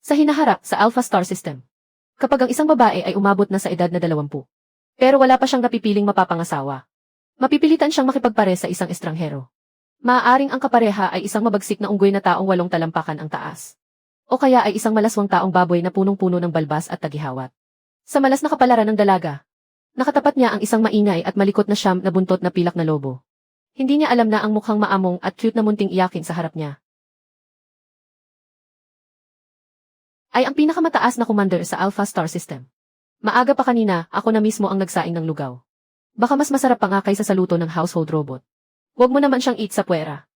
Sa hinaharap sa Alpha Star System. Kapag ang isang babae ay umabot na sa edad na 20, pero wala pa siyang napipiling mapapangasawa, mapipilitan siyang makipagpare sa isang estranghero. Maaaring ang kapareha ay isang mabagsik na unggoy na taong 8 talampakan ang taas. O kaya ay isang malaswang taong baboy na punong-puno ng balbas at tagihawat. Sa malas na kapalaran ng dalaga, nakatapat niya ang isang maingay at malikot na siyam na buntot na pilak na lobo. Hindi niya alam na ang mukhang maamong at cute na munting iyakin sa harap niya ay ang pinakamataas na commander sa Alpha Star System. Maaga pa kanina, ako na mismo ang nagsaing ng lugaw. Baka mas masarap pa nga kaysa sa luto ng household robot. Huwag mo naman siyang eat sa puwera.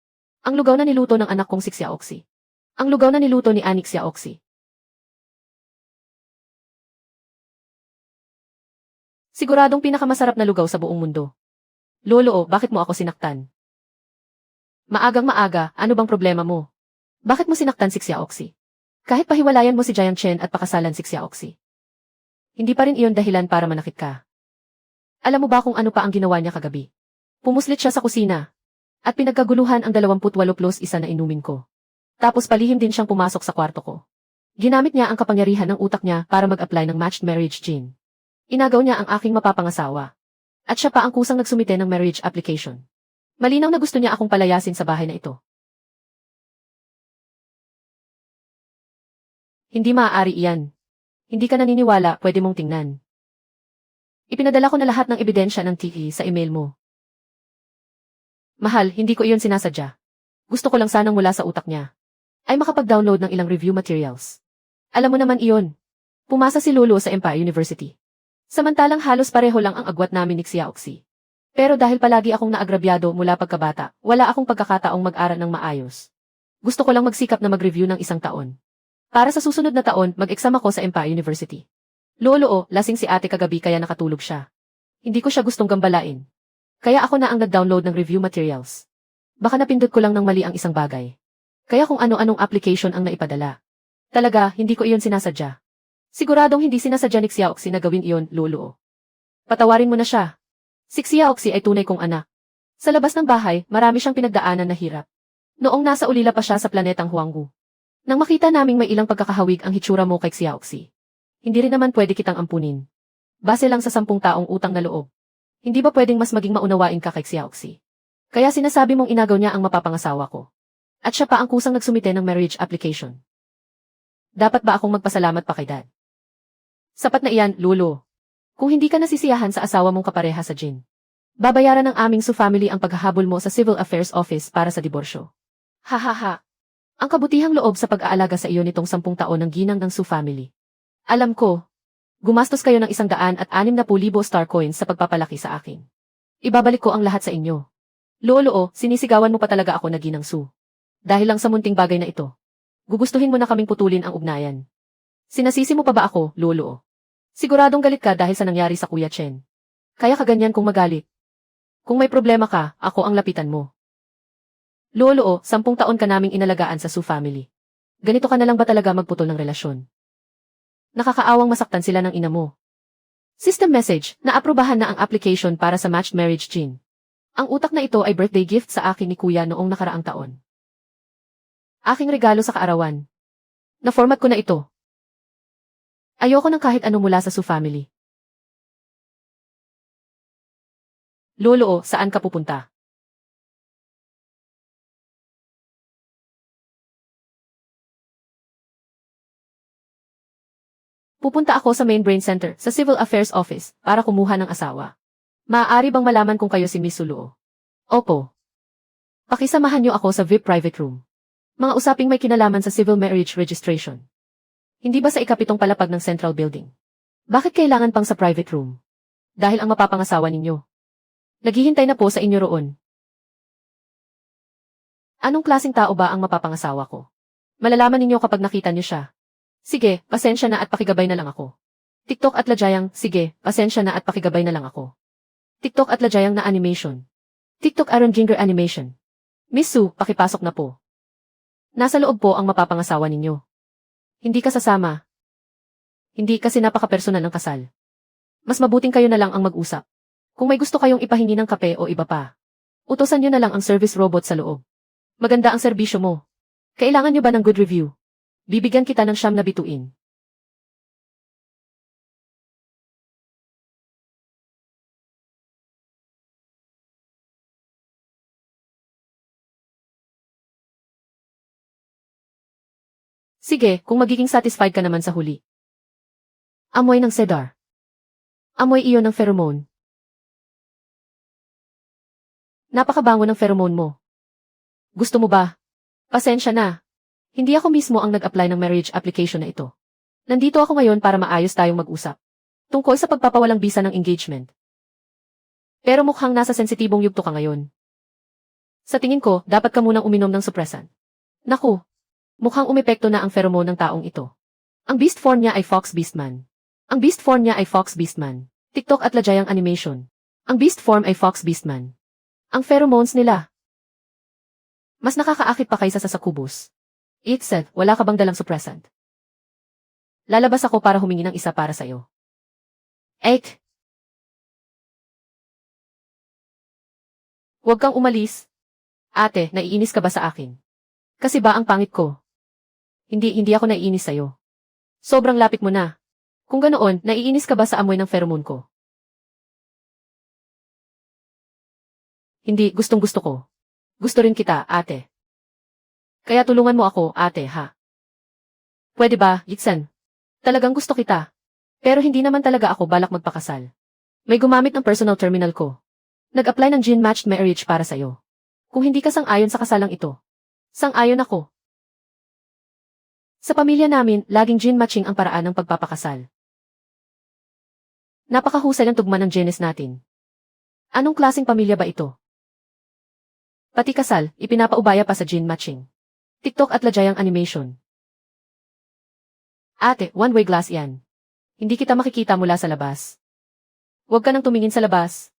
Ang lugaw na niluto ng anak kong si Xiaoxi. Ang lugaw na niluto ni Anik Xiaoxi. Siguradong pinakamasarap na lugaw sa buong mundo. Lolo, bakit mo ako sinaktan? Maagang maaga, ano bang problema mo? Bakit mo sinaktan si Xiaoxi? Kahit pahiwalayan mo si Jiang Chen at pakasalan si Xiaoxi. Hindi pa rin iyon dahilan para manakit ka. Alam mo ba kung ano pa ang ginawa niya kagabi? Pumuslit siya sa kusina. At pinagkaguluhan ang 28+1 na inumin ko. Tapos palihim din siyang pumasok sa kwarto ko. Ginamit niya ang kapangyarihan ng utak niya para mag-apply ng matched marriage gene. Inagaw niya ang aking mapapangasawa. At siya pa ang kusang nagsumite ng marriage application. Malinaw na gusto niya akong palayasin sa bahay na ito. Hindi maaari iyan. Hindi ka naniniwala, pwede mong tingnan. Ipinadala ko na lahat ng ebidensya ng TE sa email mo. Mahal, hindi ko iyon sinasadya. Gusto ko lang sanang mula sa utak niya ay makapag-download ng ilang review materials. Alam mo naman iyon. Pumasa si Lolo sa Empire University. Samantalang halos pareho lang ang agwat namin ni Xiaoxi. Pero dahil palagi akong naagrabyado mula pagkabata, wala akong pagkakataong mag-aral ng maayos. Gusto ko lang magsikap na mag-review ng 1 taon. Para sa susunod na taon, mag-exam ako sa Empire University. Lolo, lasing si ate kagabi kaya nakatulog siya. Hindi ko siya gustong gambalain. Kaya ako na ang nag-download ng review materials. Baka napindot ko lang ng mali ang isang bagay. Kaya kung ano-anong application ang naipadala. Talaga, hindi ko iyon sinasadya. Siguradong hindi sinasadya ni Xiaoxi na gawin iyon, Lolo. Patawarin mo na siya. Si Xiaoxi ay tunay kong anak. Sa labas ng bahay, marami siyang pinagdaanan na hirap. Noong nasa ulila pa siya sa planetang Huanggu. Nang makita naming may ilang pagkakahawig ang hitsura mo kay Xiaoxi. Hindi rin naman pwede kitang ampunin. Base lang sa 10 taong utang na loob. Hindi ba pwedeng mas maging maunawain ka kay Xiaoxi? Kaya sinasabi mong inagaw niya ang mapapangasawa ko. At siya pa ang kusang nagsumite ng marriage application. Dapat ba akong magpasalamat pa kay Dad? Sapat na iyan, Lolo. Kung hindi ka nasisiyahan sa asawa mong kapareha sa Jin, babayaran ng aming Su family ang paghahabol mo sa Civil Affairs Office para sa diborsyo. Hahaha. Ang kabutihang loob sa pag-aalaga sa iyo nitong 10 taon ng ginang ng Su family. Alam ko, gumastos kayo ng 160,000 star coins sa pagpapalaki sa akin. Ibabalik ko ang lahat sa inyo. Lolo, sinisigawan mo pa talaga ako na ginang Su. Dahil lang sa munting bagay na ito. Gugustuhin mo na kaming putulin ang ugnayan. Sinasisi mo pa ba ako, Lolo? Siguradong galit ka dahil sa nangyari sa Kuya Chen. Kaya kaganyan kung magalit. Kung may problema ka, ako ang lapitan mo. Lolo, 10 taon ka naming inalagaan sa Su family. Ganito ka na lang ba talaga magputol ng relasyon? Nakakaawang masaktan sila ng ina mo. System message, naaprubahan na ang application para sa matched marriage gene. Ang utak na ito ay birthday gift sa akin ni Kuya noong nakaraang taon. Aking regalo sa kaarawan. Na-format ko na ito. Ayoko ng kahit ano mula sa Su family. Lolo, saan ka pupunta? Pupunta ako sa main brain center sa Civil Affairs Office para kumuha ng asawa. Maaari bang malaman kung kayo si Miss Suluo? Opo. Pakisamahan niyo ako sa VIP private room. Mga usaping may kinalaman sa civil marriage registration. Hindi ba sa ikapitong palapag ng Central Building? Bakit kailangan pang sa private room? Dahil ang mapapangasawa ninyo. Naghihintay na po sa inyo roon. Anong klaseng tao ba ang mapapangasawa ko? Malalaman ninyo kapag nakita niyo siya. Sige, pasensya na at pakigabay na lang ako. TikTok at Lajayang, sige, pasensya na at pakigabay na lang ako. TikTok at Lajayang na animation. TikTok Aaron Ginger animation. Miss Su, pakipasok na po. Nasa loob po ang mapapangasawa ninyo. Hindi ka sasama. Hindi kasi napaka-personal ng kasal. Mas mabuting kayo na lang ang mag-usap. Kung may gusto kayong ipahingi ng kape o iba pa, utosan nyo na lang ang service robot sa loob. Maganda ang serbisyo mo. Kailangan nyo ba ng good review? Bibigyan kita ng 9 na bituin. Sige, kung magiging satisfied ka naman sa huli. Amoy ng cedar. Amoy iyon ng pheromone. Napakabango ng pheromone mo. Gusto mo ba? Pasensya na. Hindi ako mismo ang nag-apply ng marriage application na ito. Nandito ako ngayon para maayos tayong mag-usap. Tungkol sa pagpapawalang bisa ng engagement. Pero mukhang nasa sensitibong yugto ka ngayon. Sa tingin ko, dapat ka munang uminom ng suppressant. Naku, mukhang umepekto na ang pheromone ng taong ito. Ang beast form niya ay Fox Beastman. Ang beast form niya ay Fox Beastman. TikTok at Lajayang animation. Ang beast form ay Fox Beastman. Ang pheromones nila. Mas nakakaakit pa kaysa sa sakubos. It said, wala ka bang dalang suppressant? Lalabas ako para humingi ng isa para sa'yo. Ek! Huwag kang umalis. Ate, naiinis ka ba sa akin? Kasi ba ang pangit ko? Hindi ako naiinis sa'yo. Sobrang lapit mo na. Kung ganoon, naiinis ka ba sa amoy ng pheromone ko? Hindi, gustong-gusto ko. Gusto rin kita, ate. Kaya tulungan mo ako, ate, ha? Pwede ba, Yitsen? Talagang gusto kita. Pero hindi naman talaga ako balak magpakasal. May gumamit ng personal terminal ko. Nag-apply ng gene-matched marriage para sa'yo. Kung hindi ka sang-ayon sa kasalang ito, sang-ayon ako. Sa pamilya namin, laging gene-matching ang paraan ng pagpapakasal. Napakahusay ng tugma ng genes natin. Anong klaseng pamilya ba ito? Pati kasal, ipinapaubaya pa sa gene-matching. TikTok at Lajayang animation. Ate, one-way glass yan. Hindi kita makikita mula sa labas. Huwag ka nang tumingin sa labas.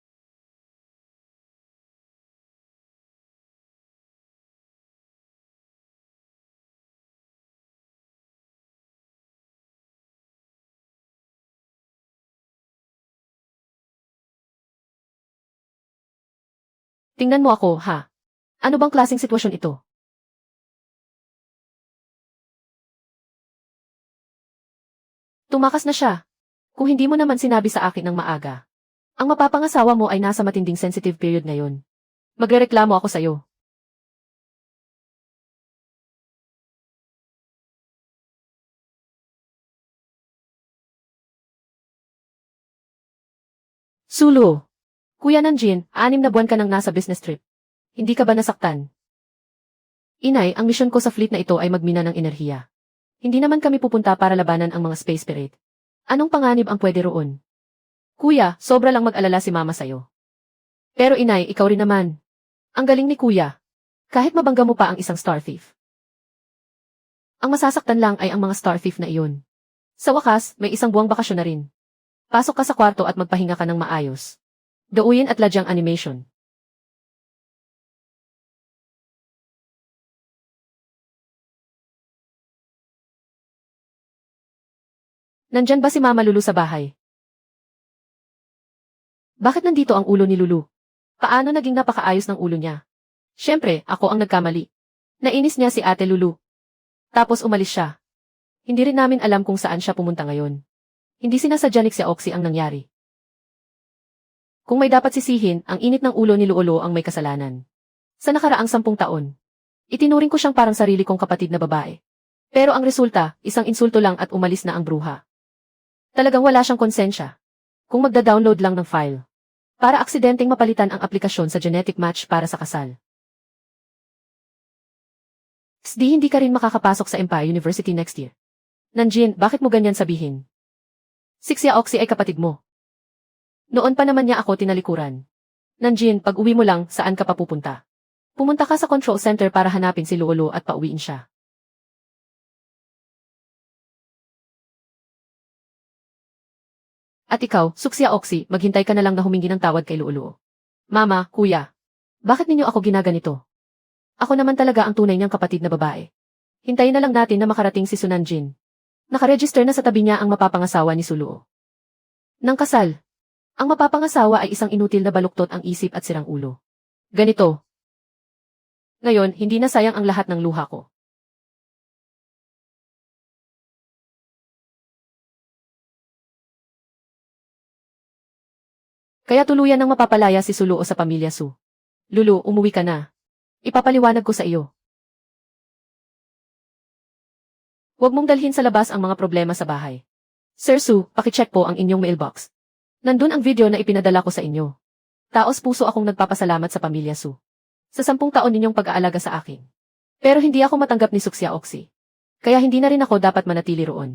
Tingnan mo ako, ha? Ano bang klaseng sitwasyon ito? Tumakas na siya. Kung hindi mo naman sinabi sa akin ng maaga. Ang mapapangasawa mo ay nasa matinding sensitive period ngayon. Magrereklamo ako sa'yo. Sulu. Kuya Nanjin, 6 na buwan ka nang nasa business trip. Hindi ka ba nasaktan? Inay, ang misyon ko sa fleet na ito ay magmina ng enerhiya. Hindi naman kami pupunta para labanan ang mga space pirate. Anong panganib ang pwede roon? Kuya, sobra lang mag-alala si mama sa'yo. Pero inay, ikaw rin naman. Ang galing ni kuya. Kahit mabangga mo pa ang isang star thief. Ang masasaktan lang ay ang mga star thief na iyon. Sa wakas, may isang buwang bakasyon na rin. Pasok ka sa kwarto at magpahinga ka ng maayos. Douyin at Lajang animation. Nandyan ba si Mama Lulu sa bahay? Bakit nandito ang ulo ni Lulu? Paano naging napakaayos ng ulo niya? Siyempre, ako ang nagkamali. Nainis niya si Ate Lulu. Tapos umalis siya. Hindi rin namin alam kung saan siya pumunta ngayon. Hindi sinasadya ni Xiaoxi ang nangyari. Kung may dapat sisihin, ang init ng ulo ni Luolo ang may kasalanan. Sa nakaraang 10 taon, itinuring ko siyang parang sarili kong kapatid na babae. Pero ang resulta, isang insulto lang at umalis na ang bruha. Talagang wala siyang konsensya. Kung magda-download lang ng file. Para aksidenteng mapalitan ang aplikasyon sa genetic match para sa kasal. Hindi ka rin makakapasok sa Empire University next year. Nanjin, bakit mo ganyan sabihin? Si Xiaoxi ay kapatid mo. Noon pa naman niya ako tinalikuran. Nanjin, pag uwi mo lang, saan ka pa pupunta? Pumunta ka sa control center para hanapin si Luolo at pauwiin siya. At ikaw, Xiaoxi, maghintay ka na lang na humingi ng tawad kay Luolo. Mama, kuya, bakit ninyo ako ginaganito? Ako naman talaga ang tunay niyang kapatid na babae. Hintayin na lang natin na makarating si Sunanjin. Nakaregister na sa tabi niya ang mapapangasawa ni Suluo. Nang kasal. Ang mapapangasawa ay isang inutil na baluktot ang isip at sirang ulo. Ganito. Ngayon, hindi na sayang ang lahat ng luha ko. Kaya tuluyan ng mapapalaya si Suluo sa pamilya Su. Lulu, umuwi ka na. Ipapaliwanag ko sa iyo. Huwag mong dalhin sa labas ang mga problema sa bahay. Sir Su, pakicheck po ang inyong mailbox. Nandun ang video na ipinadala ko sa inyo. Taos puso akong nagpapasalamat sa pamilya Su. Sa 10 taon ninyong pag-aalaga sa akin. Pero hindi ako matanggap ni Suksya Oxy. Kaya hindi na rin ako dapat manatili roon.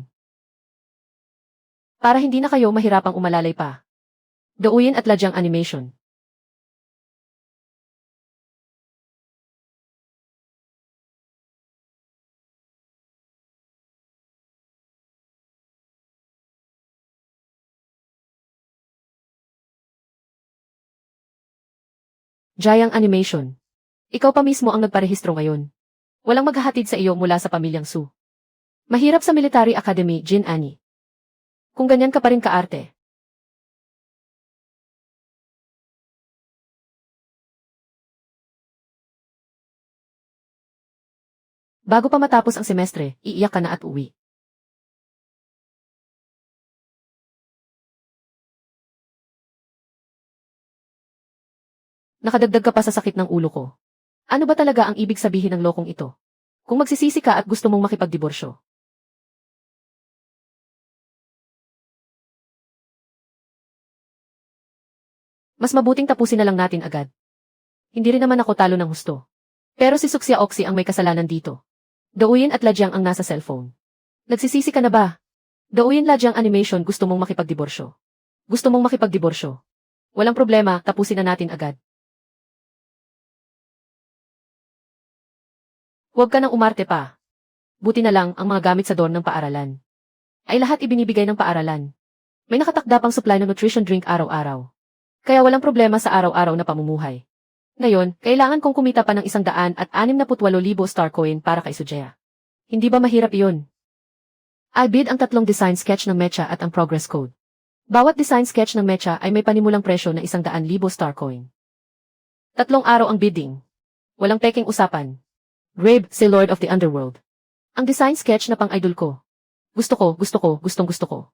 Para hindi na kayo mahirapang umalalay pa. Dauyin at ladyang animation. Jayang animation. Ikaw pa mismo ang nagparehistro ngayon. Walang maghahatid sa iyo mula sa pamilyang Su. Mahirap sa Military Academy, Jin Ani. Kung ganyan ka pa rin kaarte. Bago pa matapos ang semestre, iiyak ka na at uwi. Nakadagdag ka pa sa sakit ng ulo ko. Ano ba talaga ang ibig sabihin ng lokong ito? Kung magsisisi ka at gusto mong makipagdiborsyo. Mas mabuting tapusin na lang natin agad. Hindi rin naman ako talo ng husto. Pero si Suksya Oxy ang may kasalanan dito. Dauyin at ladyang ang nasa cellphone. Nagsisisi ka na ba? Dauyin ladyang animation gusto mong makipagdiborsyo. Gusto mong makipagdiborsyo. Walang problema, tapusin na natin agad. Huwag ka nang umarte pa. Buti na lang ang mga gamit sa dorm ng paaralan. Ay lahat ibinibigay ng paaralan. May nakatakda pang supply ng nutrition drink araw-araw. Kaya walang problema sa araw-araw na pamumuhay. Ngayon, kailangan kong kumita pa ng 168,000 star coin para kay Sujaya. Hindi ba mahirap iyon? I bid ang 3 design sketch ng Mecha at ang progress code. Bawat design sketch ng Mecha ay may panimulang presyo na 100,000 star coin. 3 araw ang bidding. Walang peking usapan. Grabe, si Lord of the Underworld. Ang design sketch na pang-idol ko. Gusto ko.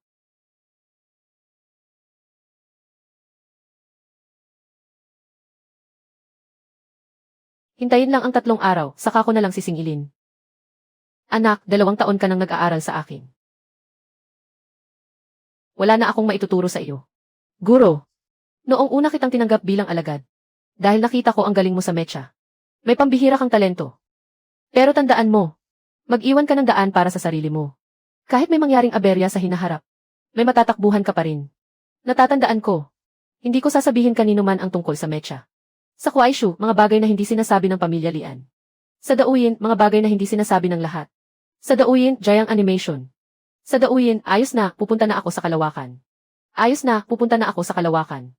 Hintayin lang ang 3 araw, saka ko na lang sisingilin. Anak, 2 taon ka nang nag-aaral sa akin. Wala na akong maituturo sa iyo. Guro, noong una kitang tinanggap bilang alagad. Dahil nakita ko ang galing mo sa Mecha. May pambihira kang talento. Pero tandaan mo, mag-iwan ka ng daan para sa sarili mo. Kahit may mangyaring aberya sa hinaharap, may matatakbuhan ka pa rin. Natatandaan ko. Hindi ko sasabihin kanino man ang tungkol sa Mecha. Sa Kuaishu, mga bagay na hindi sinasabi ng pamilya Lian. Sa Dauyin, mga bagay na hindi sinasabi ng lahat. Sa Dauyin, Jayang animation. Sa Dauyin, ayos na, pupunta na ako sa Kalawakan. Ayos na, pupunta na ako sa Kalawakan.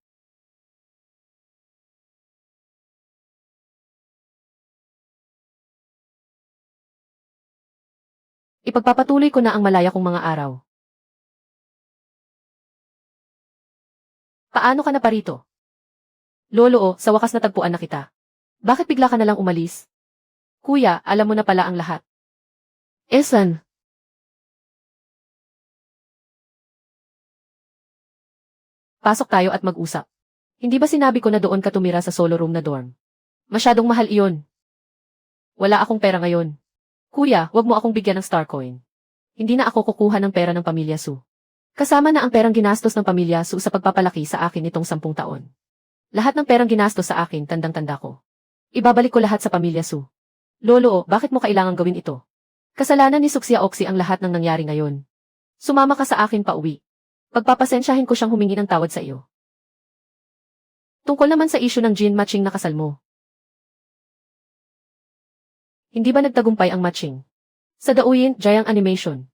Ipagpapatuloy ko na ang malaya kong mga araw. Paano ka na parito? Lolo, sa wakas natagpuan na kita. Bakit bigla ka na lang umalis? Kuya, alam mo na pala ang lahat. Esan? Pasok tayo at mag-usap. Hindi ba sinabi ko na doon ka tumira sa solo room na dorm? Masyadong mahal iyon. Wala akong pera ngayon. Kuya, wag mo akong bigyan ng star coin. Hindi na ako kukuha ng pera ng pamilya Su. Kasama na ang perang ginastos ng pamilya Su sa pagpapalaki sa akin nitong 10 taon. Lahat ng perang ginastos sa akin tandang-tanda ko. Ibabalik ko lahat sa pamilya Su. Lolo, bakit mo kailangang gawin ito? Kasalanan ni Suksya Oxy ang lahat ng nangyari ngayon. Sumama ka sa akin pa uwi. Pagpapasensyahin ko siyang humingi ng tawad sa iyo. Tungkol naman sa issue ng gene matching na kasal mo. Hindi ba nagtagumpay ang matching? Sa Dauyin, Jayang animation.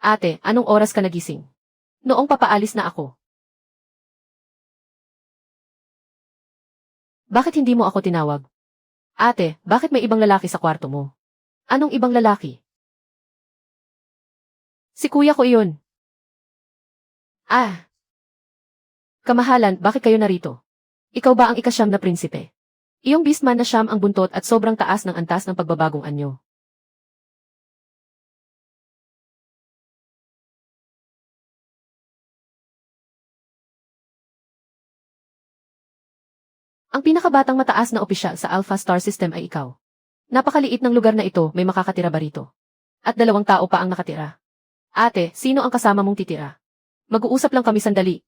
Ate, anong oras ka nagising? Noong papaalis na ako. Bakit hindi mo ako tinawag? Ate, bakit may ibang lalaki sa kwarto mo? Anong ibang lalaki? Si kuya ko iyon. Ah. Kamahalan, bakit kayo narito? Ikaw ba ang ikasyam na prinsipe? Iyong beastman na siyam ang buntot at sobrang taas ng antas ng pagbabagong anyo. Ang pinakabatang mataas na opisyal sa Alpha Star System ay ikaw. Napakaliit ng lugar na ito, may makakatira ba rito? At 2 tao pa ang nakatira. Ate, sino ang kasama mong titira? Mag-uusap lang kami sandali.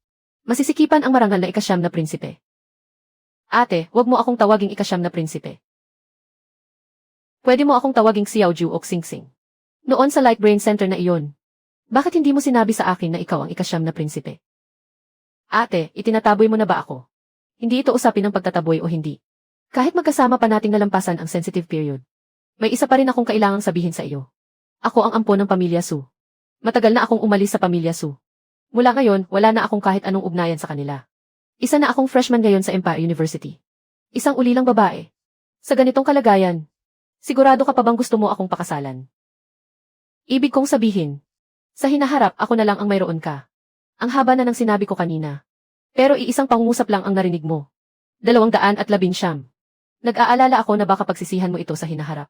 Masisikipan ang marangal na ikasyam na prinsipe. Ate, wag mo akong tawaging ikasyam na prinsipe. Pwede mo akong tawaging Xiaoju o Xingsing. Noon sa Light Brain Center na iyon. Bakit hindi mo sinabi sa akin na ikaw ang ikasyam na prinsipe? Ate, itinataboy mo na ba ako? Hindi ito usapin ng pagtataboy o hindi. Kahit magkasama pa nating nalampasan ang sensitive period. May isa pa rin akong kailangang sabihin sa iyo. Ako ang ampon ng pamilya Su. Matagal na akong umalis sa pamilya Su. Mula ngayon, wala na akong kahit anong ugnayan sa kanila. Isa na akong freshman ngayon sa Empire University. Isang ulilang babae. Sa ganitong kalagayan, sigurado ka pa bang gusto mo akong pakasalan? Ibig kong sabihin, sa hinaharap ako na lang ang mayroon ka. Ang haba na ng sinabi ko kanina. Pero iisang pangungusap lang ang narinig mo. 219. Nag-aalala ako na baka pagsisihan mo ito sa hinaharap.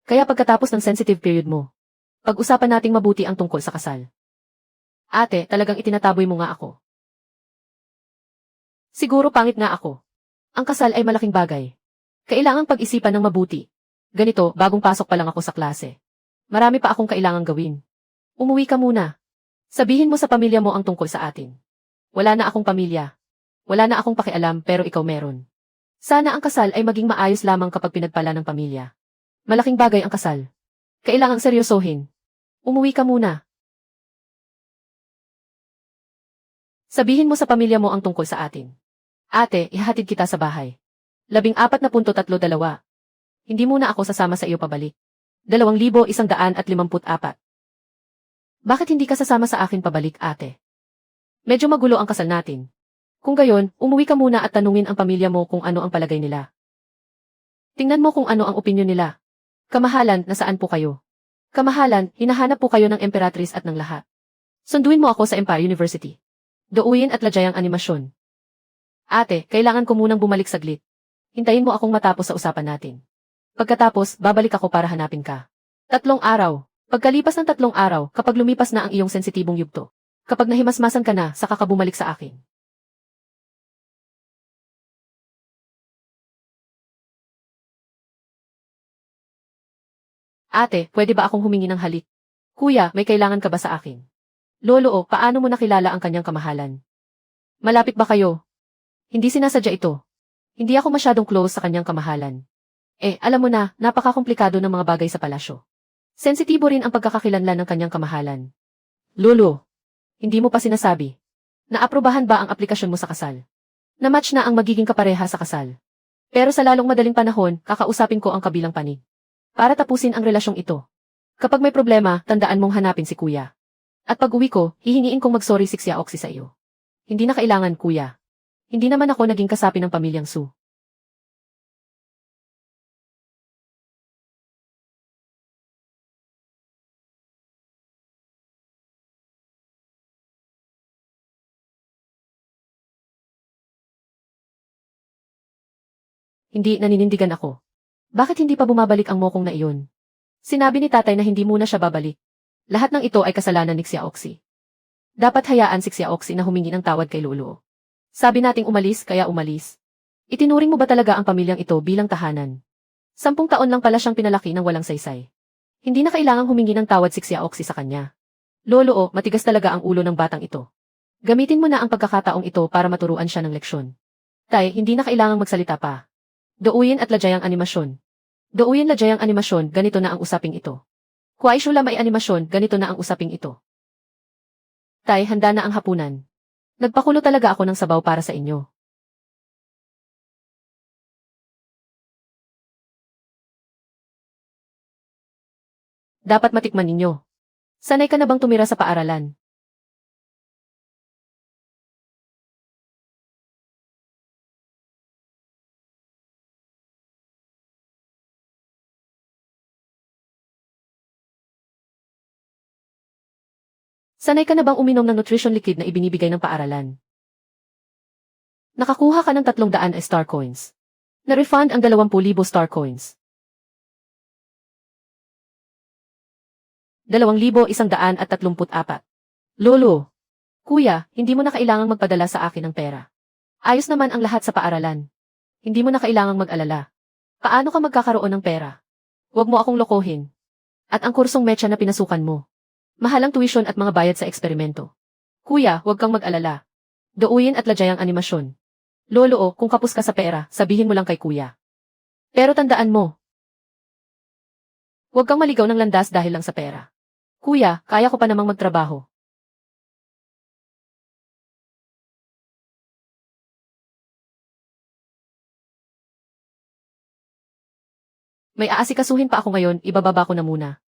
Kaya pagkatapos ng sensitive period mo, pag-usapan nating mabuti ang tungkol sa kasal. Ate, talagang itinataboy mo nga ako. Siguro pangit nga ako. Ang kasal ay malaking bagay. Kailangang pag-isipan ng mabuti. Ganito, bagong pasok pa lang ako sa klase. Marami pa akong kailangang gawin. Umuwi ka muna. Sabihin mo sa pamilya mo ang tungkol sa atin. Wala na akong pamilya. Wala na akong pakialam pero ikaw meron. Sana ang kasal ay maging maayos lamang kapag pinagpala ng pamilya. Malaking bagay ang kasal. Kailangang seryosohin. Umuwi ka muna. Sabihin mo sa pamilya mo ang tungkol sa atin. Ate, ihahatid kita sa bahay. 14.32. Hindi muna ako sasama sa iyo pabalik. 2,154. Bakit hindi ka sasama sa akin pabalik, ate? Medyo magulo ang kasal natin. Kung gayon, umuwi ka muna at tanungin ang pamilya mo kung ano ang palagay nila. Tingnan mo kung ano ang opinyon nila. Kamahalan, nasaan po kayo? Kamahalan, hinahanap po kayo ng emperatrice at ng lahat. Sunduin mo ako sa Empire University. Douyin at Lajayang animasyon. Ate, kailangan ko munang bumalik saglit. Hintayin mo akong matapos sa usapan natin. Pagkatapos, babalik ako para hanapin ka. 3 araw. Pagkalipas ng 3 araw, kapag lumipas na ang iyong sensitibong yugto. Kapag nahimasmasan ka na, saka ka bumalik sa akin. Ate, pwede ba akong humingi ng halik? Kuya, may kailangan ka ba sa akin? Lolo, paano mo nakilala ang kanyang kamahalan? Malapit ba kayo? Hindi sinasadya ito. Hindi ako masyadong close sa kanyang kamahalan. Alam mo na, napaka-komplikado ng mga bagay sa palasyo. Sensitibo rin ang pagkakakilanlan ng kanyang kamahalan. Lolo, hindi mo pa sinasabi. Naaprubahan ba ang aplikasyon mo sa kasal? Na-match na ang magiging kapareha sa kasal. Pero sa lalong madaling panahon, kakausapin ko ang kabilang panig. Para tapusin ang relasyong ito. Kapag may problema, tandaan mong hanapin si kuya. At pag uwi ko, hihingiin kong mag-sorry si Xiaoxi sa iyo. Hindi na kailangan, kuya. Hindi naman ako naging kasapi ng pamilyang Su. Hindi, naninindigan ako. Bakit hindi pa bumabalik ang mokong na iyon? Sinabi ni tatay na hindi muna siya babalik. Lahat ng ito ay kasalanan ni Xiaoxi. Dapat hayaan si Xiaoxi na humingi ng tawad kay Lolo. Sabi nating umalis kaya umalis. Itinuring mo ba talaga ang pamilyang ito bilang tahanan? 10 taon lang pala siyang pinalaki ng walang saysay. Hindi na kailangang humingi ng tawad si Xiaoxi sa kanya. Lolo, matigas talaga ang ulo ng batang ito. Gamitin mo na ang pagkakataong ito para maturuan siya ng leksyon. Tay, hindi na kailangang magsalita pa. Douyin at Lajayang animasyon. Douyin Lajayang animasyon, ganito na ang usaping ito. Kuaishula may animasyon, ganito na ang usaping ito. Tay, handa na ang hapunan. Nagpakulo talaga ako ng sabaw para sa inyo. Dapat matikman ninyo. Sanay ka na bang tumira sa paaralan? Sanay ka na bang uminom ng nutrition liquid na ibinibigay ng paaralan? Nakakuha ka ng 300 star coins. Na-refund ang 20,000 star coins. 2,134. Lolo. Kuya, hindi mo na kailangang magpadala sa akin ng pera. Ayos naman ang lahat sa paaralan. Hindi mo na kailangang mag-alala. Paano ka magkakaroon ng pera? Huwag mo akong lokohin. At ang kursong mecha na pinasukan mo. Mahalang tuition at mga bayad sa eksperimento. Kuya, huwag kang mag-alala. Douyin at Ladyayang animasyon. Lolo, kung kapos ka sa pera, sabihin mo lang kay kuya. Pero tandaan mo. Huwag kang maligaw ng landas dahil lang sa pera. Kuya, kaya ko pa namang magtrabaho. May aasikasuhin pa ako ngayon, ibababa ko na muna.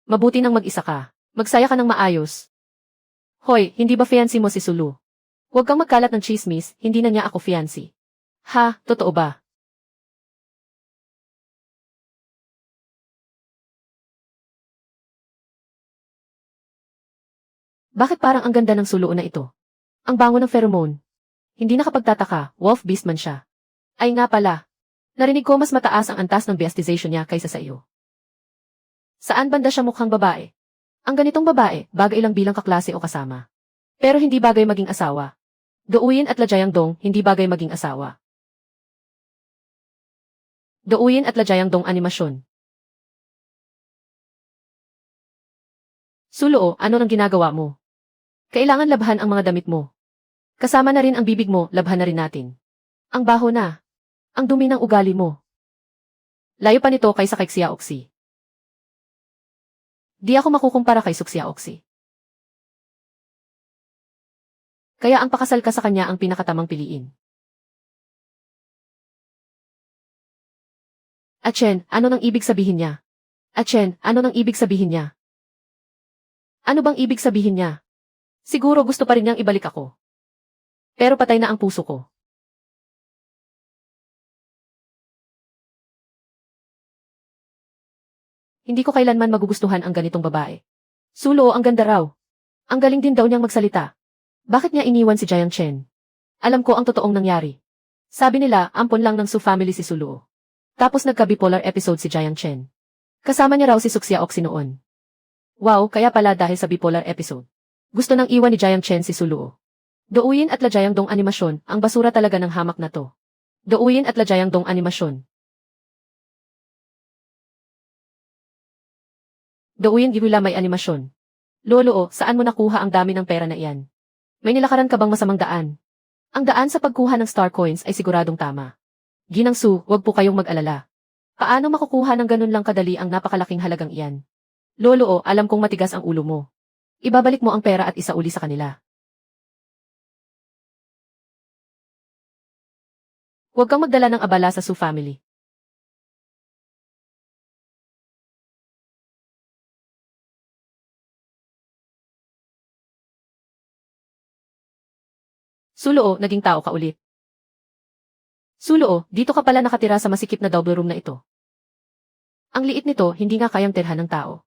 Mabuti nang mag-isa ka. Magsaya ka ng maayos. Hoy, hindi ba fiancé mo si Sulu? Huwag kang magkalat ng chismis, hindi na niya ako fiancé. Ha, totoo ba? Bakit parang ang ganda ng Sulu na ito? Ang bango ng pheromone. Hindi nakapagtataka, wolf beast man siya. Ay nga pala. Narinig ko mas mataas ang antas ng bestization niya kaysa sa iyo. Saan banda siya mukhang babae? Ang ganitong babae, bagay lang bilang kaklase o kasama. Pero hindi bagay maging asawa. Douyin at Ladyayang Dong, hindi bagay maging asawa. Douyin at Ladyayang Dong animasyon. Sulu, ano nang ginagawa mo? Kailangan labhan ang mga damit mo. Kasama na rin ang bibig mo, labhan na rin natin. Ang baho na. Ang dumi ng ugali mo. Layo pa nito kaysa kay Xiaoxi. Di ako makukumpara kay Xiaoxi. Kaya ang pakasal ka sa kanya ang pinakatamang piliin. Achen, ano nang ibig sabihin niya? Achen, ano nang ibig sabihin niya? Ano bang ibig sabihin niya? Siguro gusto pa rin niyang ibalik ako. Pero patay na ang puso ko. Hindi ko kailanman magugustuhan ang ganitong babae. Sulo, ang ganda raw. Ang galing din daw niyang magsalita. Bakit niya iniwan si Jiang Chen? Alam ko ang totoong nangyari. Sabi nila, ampon lang ng Su family si Suluo. Tapos nagka-bipolar episode si Jiang Chen. Kasama niya raw si Xiaoxi noon. Wow, kaya pala dahil sa bipolar episode. Gusto nang iwan ni Jiang Chen si Suluo. Douyin at Ladyayang Dong animasyon, ang basura talaga ng hamak na to. Douyin at Ladyayang Dong animasyon. Douyin Giwila may animasyon. Lolo, saan mo nakuha ang dami ng pera na iyan? May nilakaran ka bang masamang daan? Ang daan sa pagkuha ng star coins ay siguradong tama. Ginang Su, huwag po kayong mag-alala. Paano makukuha ng ganun lang kadali ang napakalaking halagang iyan? Lolo, alam kong matigas ang ulo mo. Ibabalik mo ang pera at isauli sa kanila. Huwag kang magdala ng abala sa Su family. Suluo, naging tao ka ulit. Suluo, dito ka pala nakatira sa masikip na double room na ito. Ang liit nito, hindi nga kayang tirhan ng tao.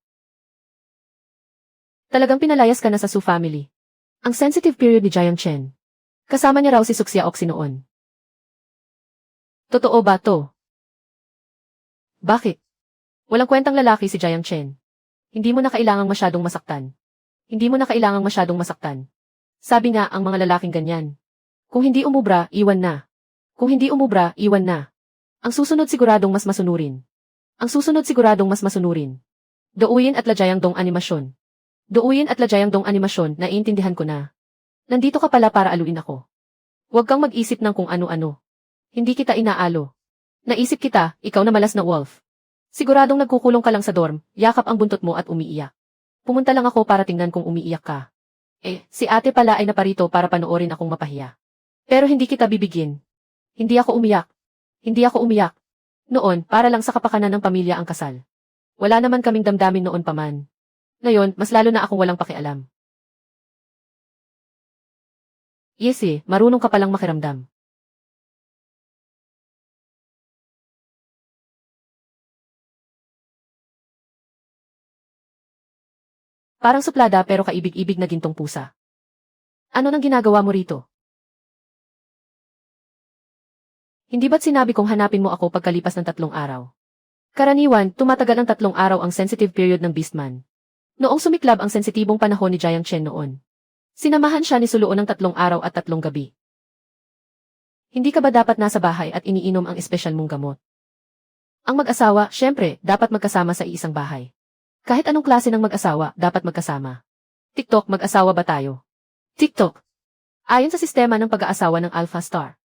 Talagang pinalayas ka na sa Su family. Ang sensitive period ni Jiang Chen. Kasama niya raw si Xiaoxi noon. Totoo ba to? Bakit? Walang kwentang lalaki si Jiang Chen. Hindi mo na kailangang masyadong masaktan. Hindi mo na kailangang masyadong masaktan. Sabi nga ang mga lalaking ganyan. Kung hindi umubra, iwan na. Kung hindi umubra, iwan na. Ang susunod siguradong mas masunurin. Ang susunod siguradong mas masunurin. Douyin at Ladyayang Dong animasyon. Douyin at Ladyayang Dong animasyon, naiintindihan ko na. Nandito ka pala para aluin ako. Huwag kang mag-isip ng kung ano-ano. Hindi kita inaalo. Naisip kita, ikaw na malas na wolf. Siguradong nagkukulong ka lang sa dorm, yakap ang buntot mo at umiiyak. Pumunta lang ako para tingnan kung umiiyak ka. Si ate pala ay naparito para panoorin akong mapahiya. Pero hindi kita bibigyan. Hindi ako umiyak. Hindi ako umiyak. Noon, para lang sa kapakanan ng pamilya ang kasal. Wala naman kaming damdamin noon pa man. Ngayon, mas lalo na akong walang pakialam. Yes marunong ka palang makiramdam. Parang suplada pero kaibig-ibig na gintong pusa. Ano nang ginagawa mo rito? Hindi ba't sinabi kong hanapin mo ako pagkalipas ng 3 araw? Karaniwan, tumatagal ang 3 araw ang sensitive period ng Beastman. Noong sumiklab ang sensitibong panahon ni Jiang Chen noon, sinamahan siya ni Suluo ng 3 araw at 3 gabi. Hindi ka ba dapat nasa bahay at iniinom ang espesyal mong gamot? Ang mag-asawa, syempre, dapat magkasama sa iisang bahay. Kahit anong klase ng mag-asawa, dapat magkasama. TikTok, mag-asawa ba tayo? TikTok. Ayon sa sistema ng pag-aasawa ng Alpha Star.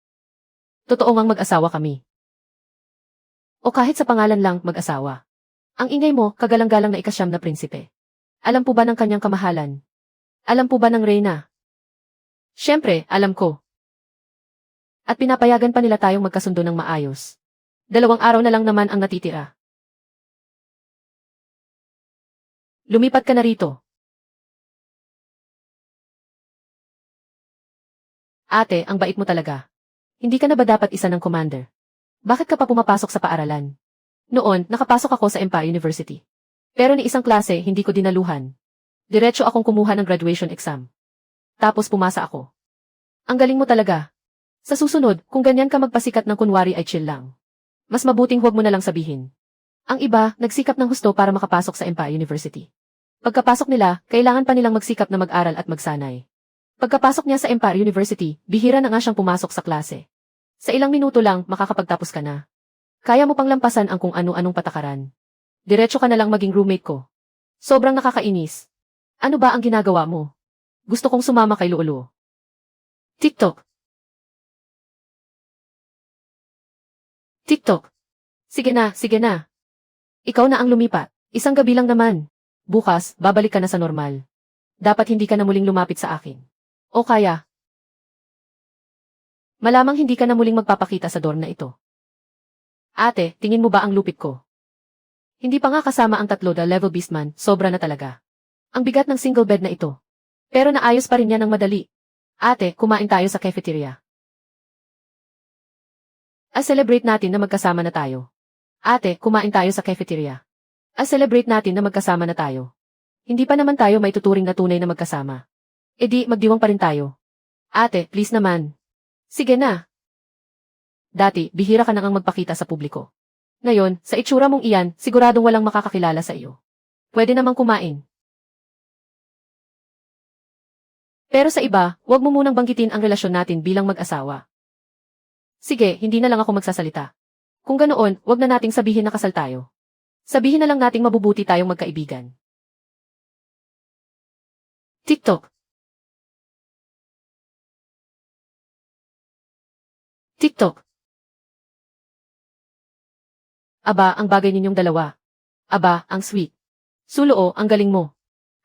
Totoo ngang mag-asawa kami. O kahit sa pangalan lang, mag-asawa. Ang ingay mo, kagalang-galang na ikasyam na prinsipe. Alam po ba ng kanyang kamahalan? Alam po ba ng reyna? Syempre, alam ko. At pinapayagan pa nila tayong magkasundo ng maayos. 2 araw na lang naman ang natitira. Lumipat ka na rito. Ate, ang bait mo talaga. Hindi ka na ba dapat isa ng commander? Bakit ka pa pumapasok sa paaralan? Noon, nakapasok ako sa Empire University. Pero ni isang klase, hindi ko dinaluhan. Diretso akong kumuha ng graduation exam. Tapos pumasa ako. Ang galing mo talaga. Sa susunod, kung ganyan ka magpasikat ng kunwari ay chill lang. Mas mabuting huwag mo na lang sabihin. Ang iba, nagsikap ng husto para makapasok sa Empire University. Pagkapasok nila, kailangan pa nilang magsikap na mag-aral at magsanay. Pagkapasok niya sa Empire University, bihira na nga siyang pumasok sa klase. Sa ilang minuto lang, makakapagtapos ka na. Kaya mo pang lampasan ang kung ano-anong patakaran. Diretso ka na lang maging roommate ko. Sobrang nakakainis. Ano ba ang ginagawa mo? Gusto kong sumama kay Lolo. TikTok. TikTok. Sige na, sige na. Ikaw na ang lumipat. Isang gabi lang naman. Bukas, babalik ka na sa normal. Dapat hindi ka na muling lumapit sa akin. O kaya, malamang hindi ka na muling magpapakita sa dorm na ito. Ate, tingin mo ba ang lupit ko? Hindi pa nga kasama ang 3 level beastman, sobra na talaga. Ang bigat ng single bed na ito. Pero naayos pa rin yan ng madali. Ate, kumain tayo sa cafeteria. Celebrate natin na magkasama na tayo. Ate, kumain tayo sa cafeteria. Celebrate natin na magkasama na tayo. Hindi pa naman tayo may tuturing na tunay na magkasama. E di, magdiwang pa rin tayo. Ate, please naman. Sige na. Dati, bihira ka nang magpakita sa publiko. Ngayon, sa itsura mong iyan, siguradong walang makakakilala sa iyo. Pwede namang kumain. Pero sa iba, huwag mo munang banggitin ang relasyon natin bilang mag-asawa. Sige, hindi na lang ako magsasalita. Kung ganoon, huwag na nating sabihin na kasal tayo. Sabihin na lang nating mabubuti tayong magkaibigan. TikTok. TikTok. Aba, ang bagay ninyong dalawa. Aba, ang sweet. Suluo, ang galing mo.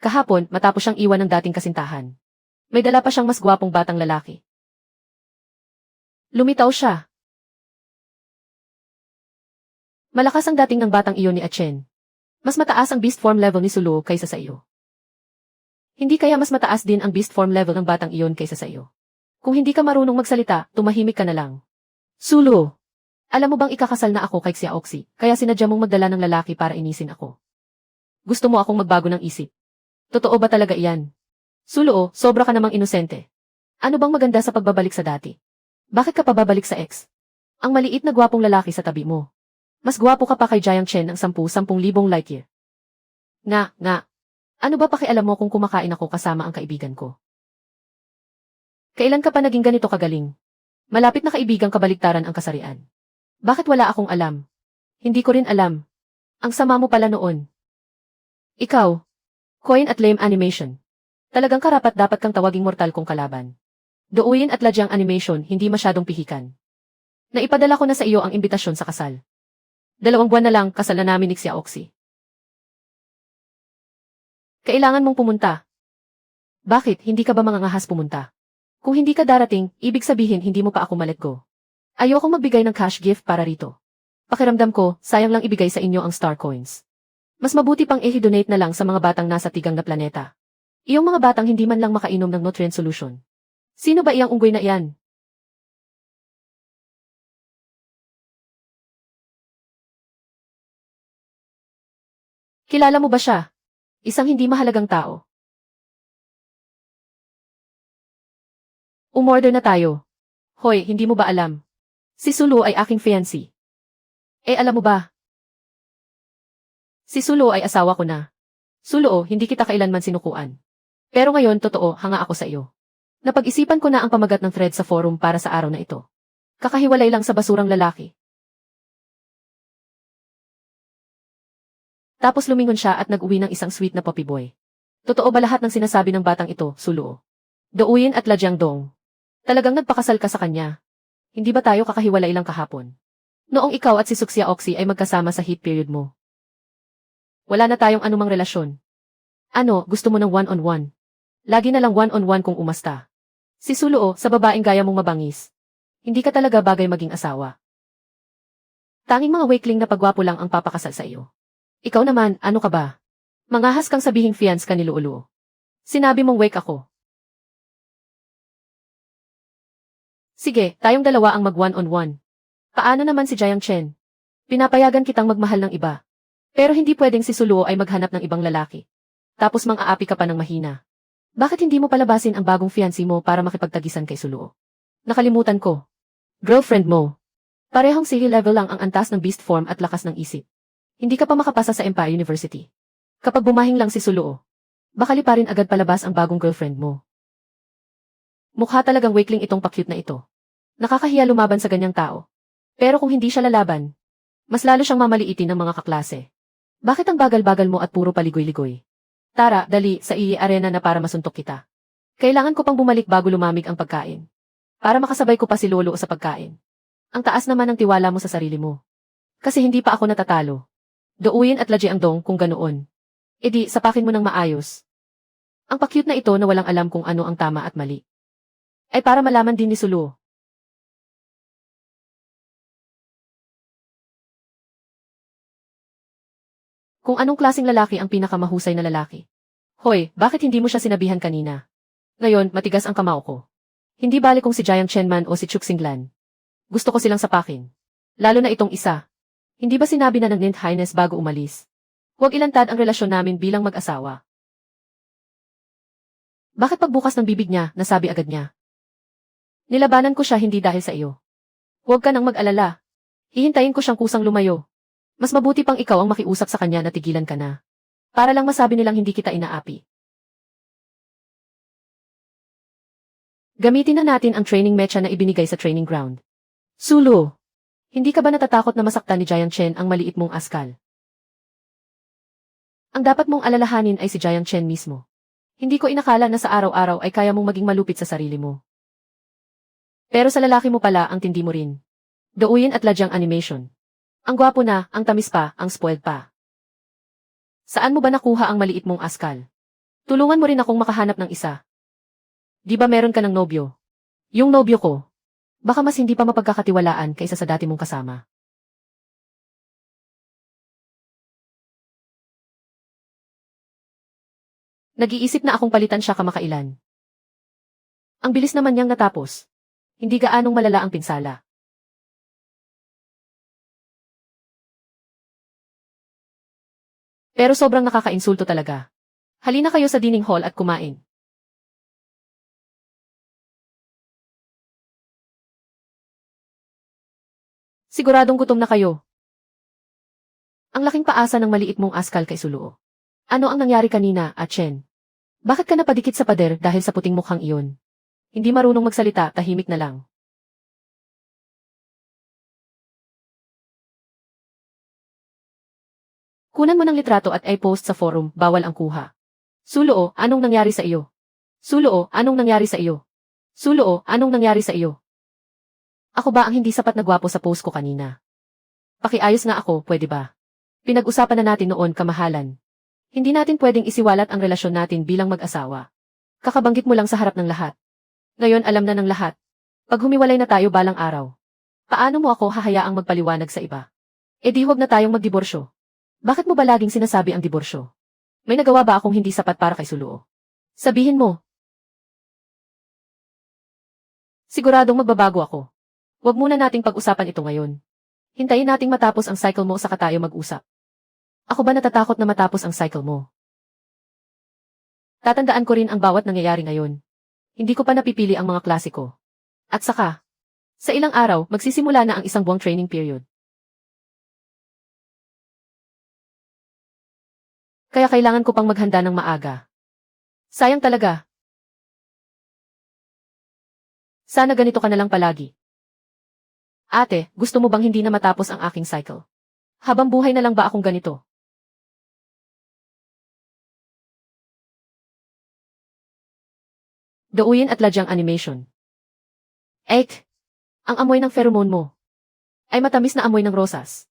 Kahapon, matapos siyang iwan ng dating kasintahan. May dala pa siyang mas gwapong batang lalaki. Lumitaw siya. Malakas ang dating ng batang iyon ni Achen. Mas mataas ang beast form level ni Suluo kaysa sa iyo. Hindi kaya mas mataas din ang beast form level ng batang iyon kaysa sa iyo. Kung hindi ka marunong magsalita, tumahimik ka na lang. Suluo. Alam mo bang ikakasal na ako kay Xiaoxi, kaya sinadya mong magdala ng lalaki para inisin ako. Gusto mo akong magbago ng isip. Totoo ba talaga iyan? Suluo, sobra ka namang inosente. Ano bang maganda sa pagbabalik sa dati? Bakit ka pa babalik sa ex? Ang maliit na gwapong lalaki sa tabi mo. Mas gwapo ka pa kay Jiang Chen ng 10,000 light year. Nga. Ano ba pakialam mo kung kumakain ako kasama ang kaibigan ko? Kailan ka pa naging ganito kagaling? Malapit na kaibigang kabaliktaran ang kasarian. Bakit wala akong alam? Hindi ko rin alam. Ang sama mo pala noon. Ikaw. Coin at lame animation. Talagang karapat dapat kang tawaging mortal kong kalaban. Douyin at ladyang animation hindi masyadong pihikan. Naipadala ko na sa iyo ang imbitasyon sa kasal. 2 buwan na lang kasal na namin ni Xiaoxi. Kailangan mong pumunta. Bakit, hindi ka ba mangangahas pumunta? Kung hindi ka darating, ibig sabihin hindi mo pa ako ma-let go. Ayokong magbigay ng cash gift para rito. Pakiramdam ko, sayang lang ibigay sa inyo ang star coins. Mas mabuti pang i-donate na lang sa mga batang nasa tigang na planeta. Iyong mga batang hindi man lang makainom ng nutrient solution. Sino ba iyang unggoy na iyan? Kilala mo ba siya? Isang hindi mahalagang tao. Umorder na tayo. Hoy, hindi mo ba alam? Si Sulu ay aking fiancé. Alam mo ba? Si Suluo ay asawa ko na. Suluo, hindi kita kailanman sinukuan. Pero ngayon, totoo, hanga ako sa iyo. Napag-isipan ko na ang pamagat ng thread sa forum para sa araw na ito. Kakahiwalay lang sa basurang lalaki. Tapos lumingon siya at nag-uwi ng isang sweet na puppy boy. Totoo ba lahat ng sinasabi ng batang ito, Suluo? Douyin at Lajiang Dong. Talagang nagpakasal ka sa kanya. Hindi ba tayo kakahiwalay lang kahapon? Noong ikaw at si Suxia Oxy ay magkasama sa heat period mo. Wala na tayong anumang relasyon. Ano, gusto mo ng one-on-one? Lagi na lang one-on-one kung umasta. Si Suluo, sa babaeng gaya mong mabangis. Hindi ka talaga bagay maging asawa. Tanging mga wakeling na pagwapo lang ang papakasal sa iyo. Ikaw naman, ano ka ba? Mangahas kang sabihing fiance ka ni Luoluo. Sinabi mong wake ako. Sige, tayong dalawa ang mag one-on-one. Paano naman si Jiang Chen? Pinapayagan kitang magmahal ng iba. Pero hindi pwedeng si Suluo ay maghanap ng ibang lalaki. Tapos mang-aapi ka pa ng mahina. Bakit hindi mo palabasin ang bagong fiancé mo para makipagtagisan kay Suluo? Nakalimutan ko. Girlfriend mo. Parehong sige level lang ang antas ng beast form at lakas ng isip. Hindi ka pa makapasa sa Empire University. Kapag bumahing lang si Suluo, baka liparin agad palabas ang bagong girlfriend mo. Mukha talagang wakeling itong pa-cute na ito. Nakakahiya lumaban sa ganyang tao. Pero kung hindi siya lalaban, mas lalo siyang mamaliitin ng mga kaklase. Bakit ang bagal-bagal mo at puro paligoy-ligoy? Tara, dali, sa arena na para masuntok kita. Kailangan ko pang bumalik bago lumamig ang pagkain. Para makasabay ko pa si Lolo sa pagkain. Ang taas naman ng tiwala mo sa sarili mo. Kasi hindi pa ako natatalo. Douyin at Lajiang Dong kung ganoon. E di, sapakin mo ng maayos. Ang pa-cute na ito na walang alam kung ano ang tama at mali. Ay para malaman din ni Suluo. Kung anong klaseng lalaki ang pinakamahusay na lalaki. Hoy, bakit hindi mo siya sinabihan kanina? Ngayon, matigas ang kamao ko. Hindi bali kung si Jiang Chen man o si Chuxinglan. Gusto ko silang sapakin. Lalo na itong isa. Hindi ba sinabi na ng Nint Highness bago umalis? Huwag ilantad ang relasyon namin bilang mag-asawa. Bakit pagbukas ng bibig niya, nasabi agad niya? Nilabanan ko siya hindi dahil sa iyo. Huwag ka nang mag-alala. Hihintayin ko siyang kusang lumayo. Mas mabuti pang ikaw ang makiusap sa kanya na tigilan ka na. Para lang masabi nilang hindi kita inaapi. Gamitin na natin ang training mecha na ibinigay sa training ground. Suluo, hindi ka ba natatakot na masaktan ni Jiang Chen ang maliit mong askal? Ang dapat mong alalahanin ay si Jiang Chen mismo. Hindi ko inakala na sa araw-araw ay kaya mong maging malupit sa sarili mo. Pero sa lalaki mo pala ang tindi mo rin. Douyin at Lajiang animation. Ang gwapo na, ang tamis pa, ang spoiled pa. Saan mo ba nakuha ang maliit mong askal? Tulungan mo rin akong makahanap ng isa. Di ba meron ka ng nobyo? Yung nobyo ko. Baka mas hindi pa mapagkakatiwalaan kaysa sa dati mong kasama. Nag-iisip na akong palitan siya kamakailan. Ang bilis naman niyang natapos. Hindi gaanong malala ang pinsala. Pero sobrang nakakainsulto talaga. Halina kayo sa dining hall at kumain. Siguradong gutom na kayo. Ang laking paasa ng maliit mong askal kay Suluo. Ano ang nangyari kanina, Chen? Bakit ka napadikit sa pader dahil sa puting mukhang iyon? Hindi marunong magsalita, tahimik na lang. Kunan mo ng litrato at i-post sa forum, bawal ang kuha. Suluo, anong nangyari sa iyo? Suluo, anong nangyari sa iyo? Suluo, anong nangyari sa iyo? Ako ba ang hindi sapat na gwapo sa post ko kanina? Pakiayos nga ako, pwede ba? Pinag-usapan na natin noon, kamahalan. Hindi natin pwedeng isiwalat ang relasyon natin bilang mag-asawa. Kakabanggit mo lang sa harap ng lahat. Ngayon alam na ng lahat. Pag humiwalay na tayo balang araw. Paano mo ako hahayaang magpaliwanag sa iba? E di huwag na tayong magdiborsyo. Bakit mo ba laging sinasabi ang diborsyo? May nagawa ba akong hindi sapat para kay Suluo? Sabihin mo. Siguradong magbabago ako. Huwag muna nating pag-usapan ito ngayon. Hintayin nating matapos ang cycle mo saka tayo mag-usap. Ako ba natatakot na matapos ang cycle mo? Tatandaan ko rin ang bawat nangyayari ngayon. Hindi ko pa napipili ang mga klasiko. At saka, sa ilang araw, magsisimula na ang isang buwang training period. Kaya kailangan ko pang maghanda ng maaga. Sayang talaga. Sana ganito ka na lang palagi. Ate, gusto mo bang hindi na matapos ang aking cycle? Habang buhay na lang ba akong ganito? Gawin at ladyang animation. Ek! Ang amoy ng pheromone mo ay matamis na amoy ng rosas.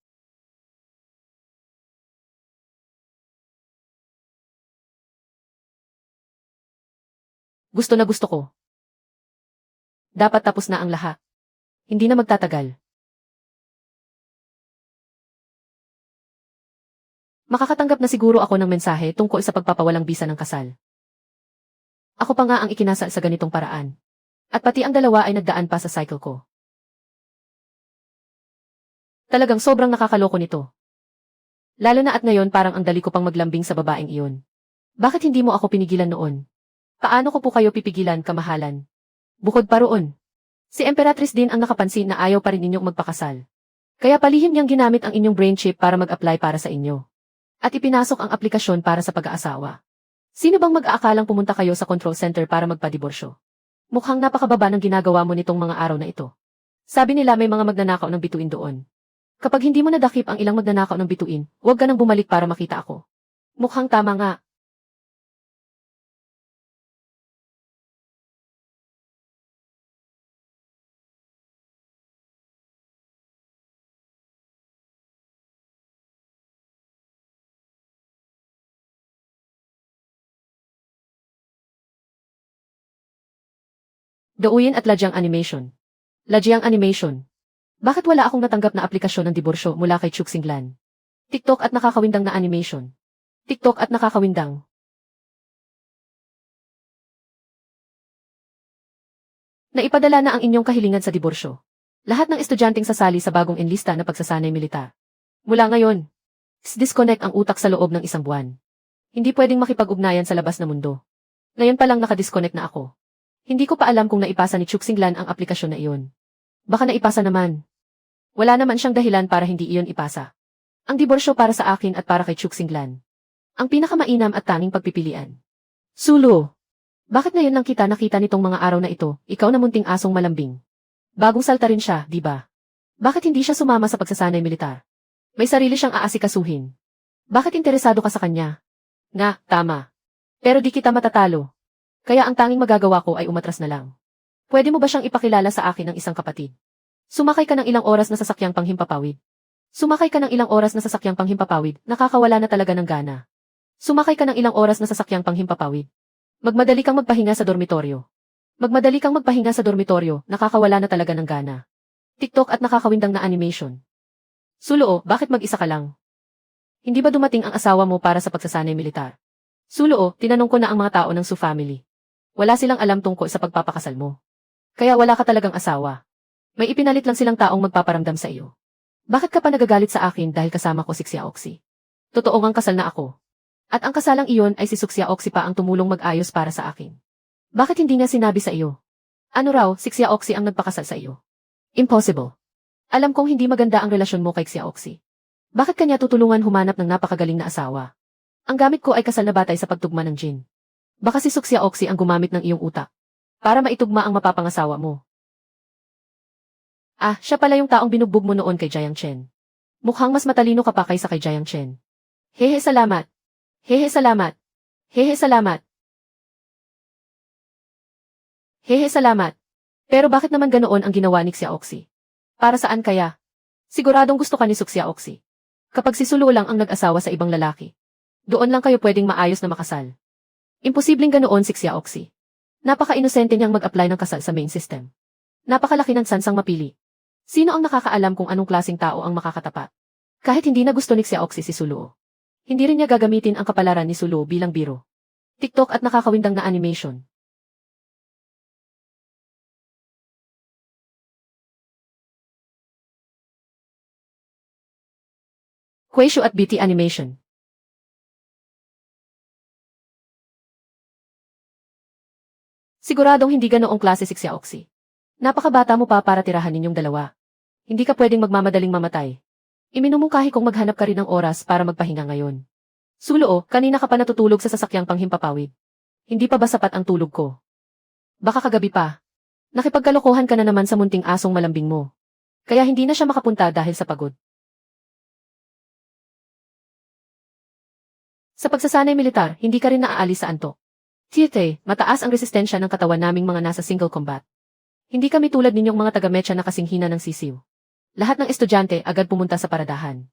Gusto na gusto ko. Dapat tapos na ang lahat. Hindi na magtatagal. Makakatanggap na siguro ako ng mensahe tungkol sa pagpapawalang bisa ng kasal. Ako pa nga ang ikinasal sa ganitong paraan. At pati ang dalawa ay nagdaan pa sa cycle ko. Talagang sobrang nakakaloko nito. Lalo na at ngayon parang ang dali ko pang maglambing sa babaeng iyon. Bakit hindi mo ako pinigilan noon? Paano ko po kayo pipigilan, kamahalan? Bukod pa roon, si Emperatrice din ang nakapansin na ayaw pa rin ninyong magpakasal. Kaya palihim niyang ginamit ang inyong brain chip para mag-apply para sa inyo. At ipinasok ang aplikasyon para sa pag-aasawa. Sino bang mag-aakalang pumunta kayo sa control center para magpadiborsyo? Mukhang napakababa ng ginagawa mo nitong mga araw na ito. Sabi nila may mga magnanakaw ng bituin doon. Kapag hindi mo nadakip ang ilang magnanakaw ng bituin, huwag ka nang bumalik para makita ako. Mukhang tama nga. Gawin at ladyang animation. Ladyang animation. Bakit wala akong natanggap na aplikasyon ng diborsyo mula kay Chuxinglan? TikTok at nakakawindang na animation. TikTok at nakakawindang. Naipadala na ang inyong kahilingan sa diborsyo. Lahat ng estudyanteng sasali sa bagong enlista na pagsasanay militar. Mula ngayon, disconnect ang utak sa loob ng isang buwan. Hindi pwedeng makipag-ugnayan sa labas na mundo. Ngayon pa lang nakadisconnect na ako. Hindi ko pa alam kung naipasa ni Chuxinglan ang aplikasyon na iyon. Baka naipasa naman. Wala naman siyang dahilan para hindi iyon ipasa. Ang diborsyo para sa akin at para kay Chuxinglan. Ang pinakamainam at tanging pagpipilian. Sulu! Bakit ngayon lang kita nakita nitong mga araw na ito, ikaw na munting asong malambing? Bagong salta rin siya, di ba? Bakit hindi siya sumama sa pagsasanay militar? May sarili siyang aasikasuhin. Bakit interesado ka sa kanya? Nga, tama. Pero di kita matatalo. Kaya ang tanging magagawa ko ay umatras na lang. Pwede mo ba siyang ipakilala sa akin ng isang kapatid? Sumakay ka ng ilang oras na sasakyang panghimpapawid. Sumakay ka ng ilang oras na sasakyang panghimpapawid, nakakawala na talaga ng gana. Sumakay ka ng ilang oras na sasakyang panghimpapawid. Magmadali kang magpahinga sa dormitoryo. Magmadali kang magpahinga sa dormitoryo, nakakawala na talaga ng gana. TikTok at nakakawindang na animation. Suluo, bakit mag-isa ka lang? Hindi ba dumating ang asawa mo para sa pagsasanay militar? Suluo, tinanong ko na ang mga tao ng Su family. Wala silang alam tungkol sa pagpapakasal mo. Kaya wala ka talagang asawa. May ipinalit lang silang taong magpaparamdam sa iyo. Bakit ka pa nagagalit sa akin dahil kasama ko si Xiaoxi? Totoo ngang kasal na ako. At ang kasalang iyon ay si Xiaoxi pa ang tumulong mag-ayos para sa akin. Bakit hindi niya sinabi sa iyo? Ano raw, si Xiaoxi ang nagpakasal sa iyo? Impossible. Alam kong hindi maganda ang relasyon mo kay Xiaoxi. Bakit kanya tutulungan humanap ng napakagaling na asawa? Ang gamit ko ay kasal na batay sa pagtugma ng jin. Baka si Xiaoxi ang gumamit ng iyong utak para maitugma ang mapapangasawa mo. Ah, siya pala yung taong binugbog mo noon kay Jiang Chen. Mukhang mas matalino ka pa kaysa kay Jiang Chen. Hehe, salamat. Hehe, salamat. Hehe, salamat. Hehe, salamat. Pero bakit naman ganoon ang ginawa ni Xiaoxi? Para saan kaya? Siguradong gusto ka ni Xiaoxi. Kapag si Sulu lang ang nag-asawa sa ibang lalaki, doon lang kayo pwedeng maayos na makasal. Imposibleng ganoon si Xiaoxi. Napaka-inosente niyang mag-apply ng kasal sa main system. Napakalaki ng sansang mapili. Sino ang nakakaalam kung anong klaseng tao ang makakatapat? Kahit hindi na gusto ni Xiaoxi si Sulu. Hindi rin niya gagamitin ang kapalaran ni Sulu bilang biro. TikTok at nakakawindang na animation. Quaishu at BT animation. Siguradong hindi ganoong klase si Xiaoxi. Napakabata mo pa para tirahan ninyong dalawa. Hindi ka pwedeng magmamadaling mamatay. Iminumungkahi kong maghanap ka rin ng oras para magpahinga ngayon. Suloo, kanina ka pa natutulog sa sasakyang panghimpapawid. Hindi pa ba sapat ang tulog ko? Baka kagabi pa. Nakipagkalokohan ka na naman sa munting asong malambing mo. Kaya hindi na siya makapunta dahil sa pagod. Sa pagsasanay militar, hindi ka rin naaalis sa antok. Tiyete, mataas ang resistensya ng katawan naming mga nasa single combat. Hindi kami tulad ninyong mga taga-mecha na kasinghina ng sisiw. Lahat ng estudyante agad pumunta sa paradahan.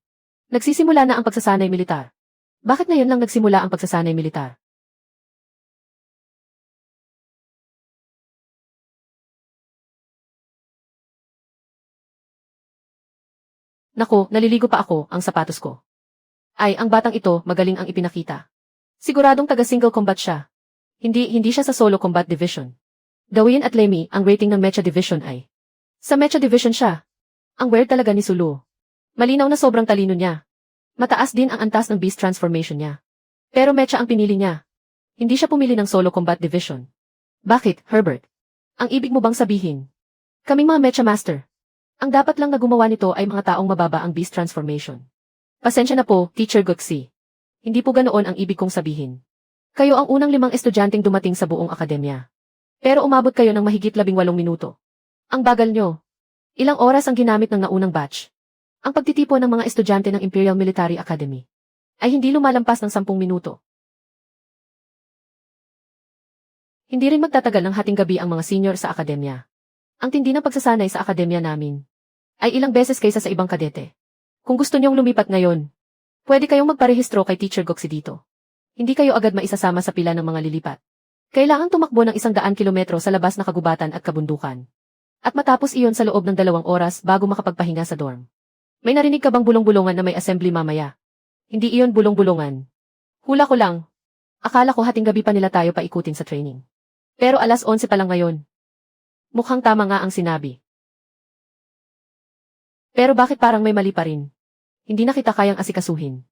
Nagsisimula na ang pagsasanay militar. Bakit ngayon lang nagsimula ang pagsasanay militar? Naku, naliligo pa ako, ang sapatos ko. Ay, ang batang ito, magaling ang ipinakita. Siguradong taga-single combat siya. Hindi siya sa solo combat division. Gawin at Lemmy, ang rating ng Mecha Division ay. Sa Mecha Division siya. Ang weird talaga ni Sulu. Malinaw na sobrang talino niya. Mataas din ang antas ng beast transformation niya. Pero Mecha ang pinili niya. Hindi siya pumili ng solo combat division. Bakit, Herbert? Ang ibig mo bang sabihin? Kaming mga Mecha Master. Ang dapat lang na gumawa nito ay mga taong mababa ang beast transformation. Pasensya na po, Teacher Guxi. Hindi po ganoon ang ibig kong sabihin. Kayo ang unang 5 estudyanteng dumating sa buong akademya. Pero umabot kayo ng mahigit 18 minuto. Ang bagal nyo. Ilang oras ang ginamit ng naunang batch. Ang pagtitipon ng mga estudyante ng Imperial Military Academy ay hindi lumalampas ng 10 minuto. Hindi rin magtatagal ng hating gabi ang mga senior sa akademya. Ang tindi ng pagsasanay sa akademya namin ay ilang beses kaysa sa ibang kadete. Kung gusto niyong lumipat ngayon, pwede kayong magparehistro kay Teacher Goxi dito. Hindi kayo agad maisasama sa pila ng mga lilipat. Kailangang tumakbo ng 100 kilometro sa labas na kagubatan at kabundukan. At matapos iyon sa loob ng 2 oras bago makapagpahinga sa dorm. May narinig ka bang bulong-bulungan na may assembly mamaya? Hindi iyon bulong-bulungan. Hula ko lang. Akala ko hating gabi pa nila tayo paikutin sa training. Pero alas 11 pa lang ngayon. Mukhang tama nga ang sinabi. Pero bakit parang may mali pa rin? Hindi na kita kayang asikasuhin.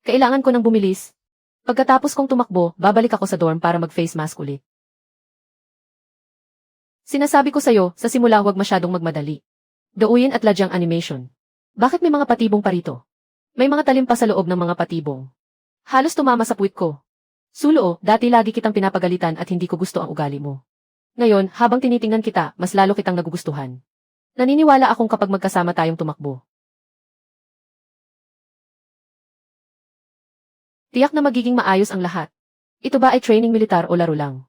Kailangan ko nang bumilis. Pagkatapos kong tumakbo, babalik ako sa dorm para mag-face mask ulit. Sinasabi ko sa'yo, sa simula huwag masyadong magmadali. Gawin at ladyang animation. Bakit may mga patibong pa rito? May mga talim pa sa loob ng mga patibong. Halos tumama sa puwit ko. Suloo, dati lagi kitang pinapagalitan at hindi ko gusto ang ugali mo. Ngayon, habang tinitingnan kita, mas lalo kitang nagugustuhan. Naniniwala akong kapag magkasama tayong tumakbo. Tiyak na magiging maayos ang lahat. Ito ba ay training militar o laro lang?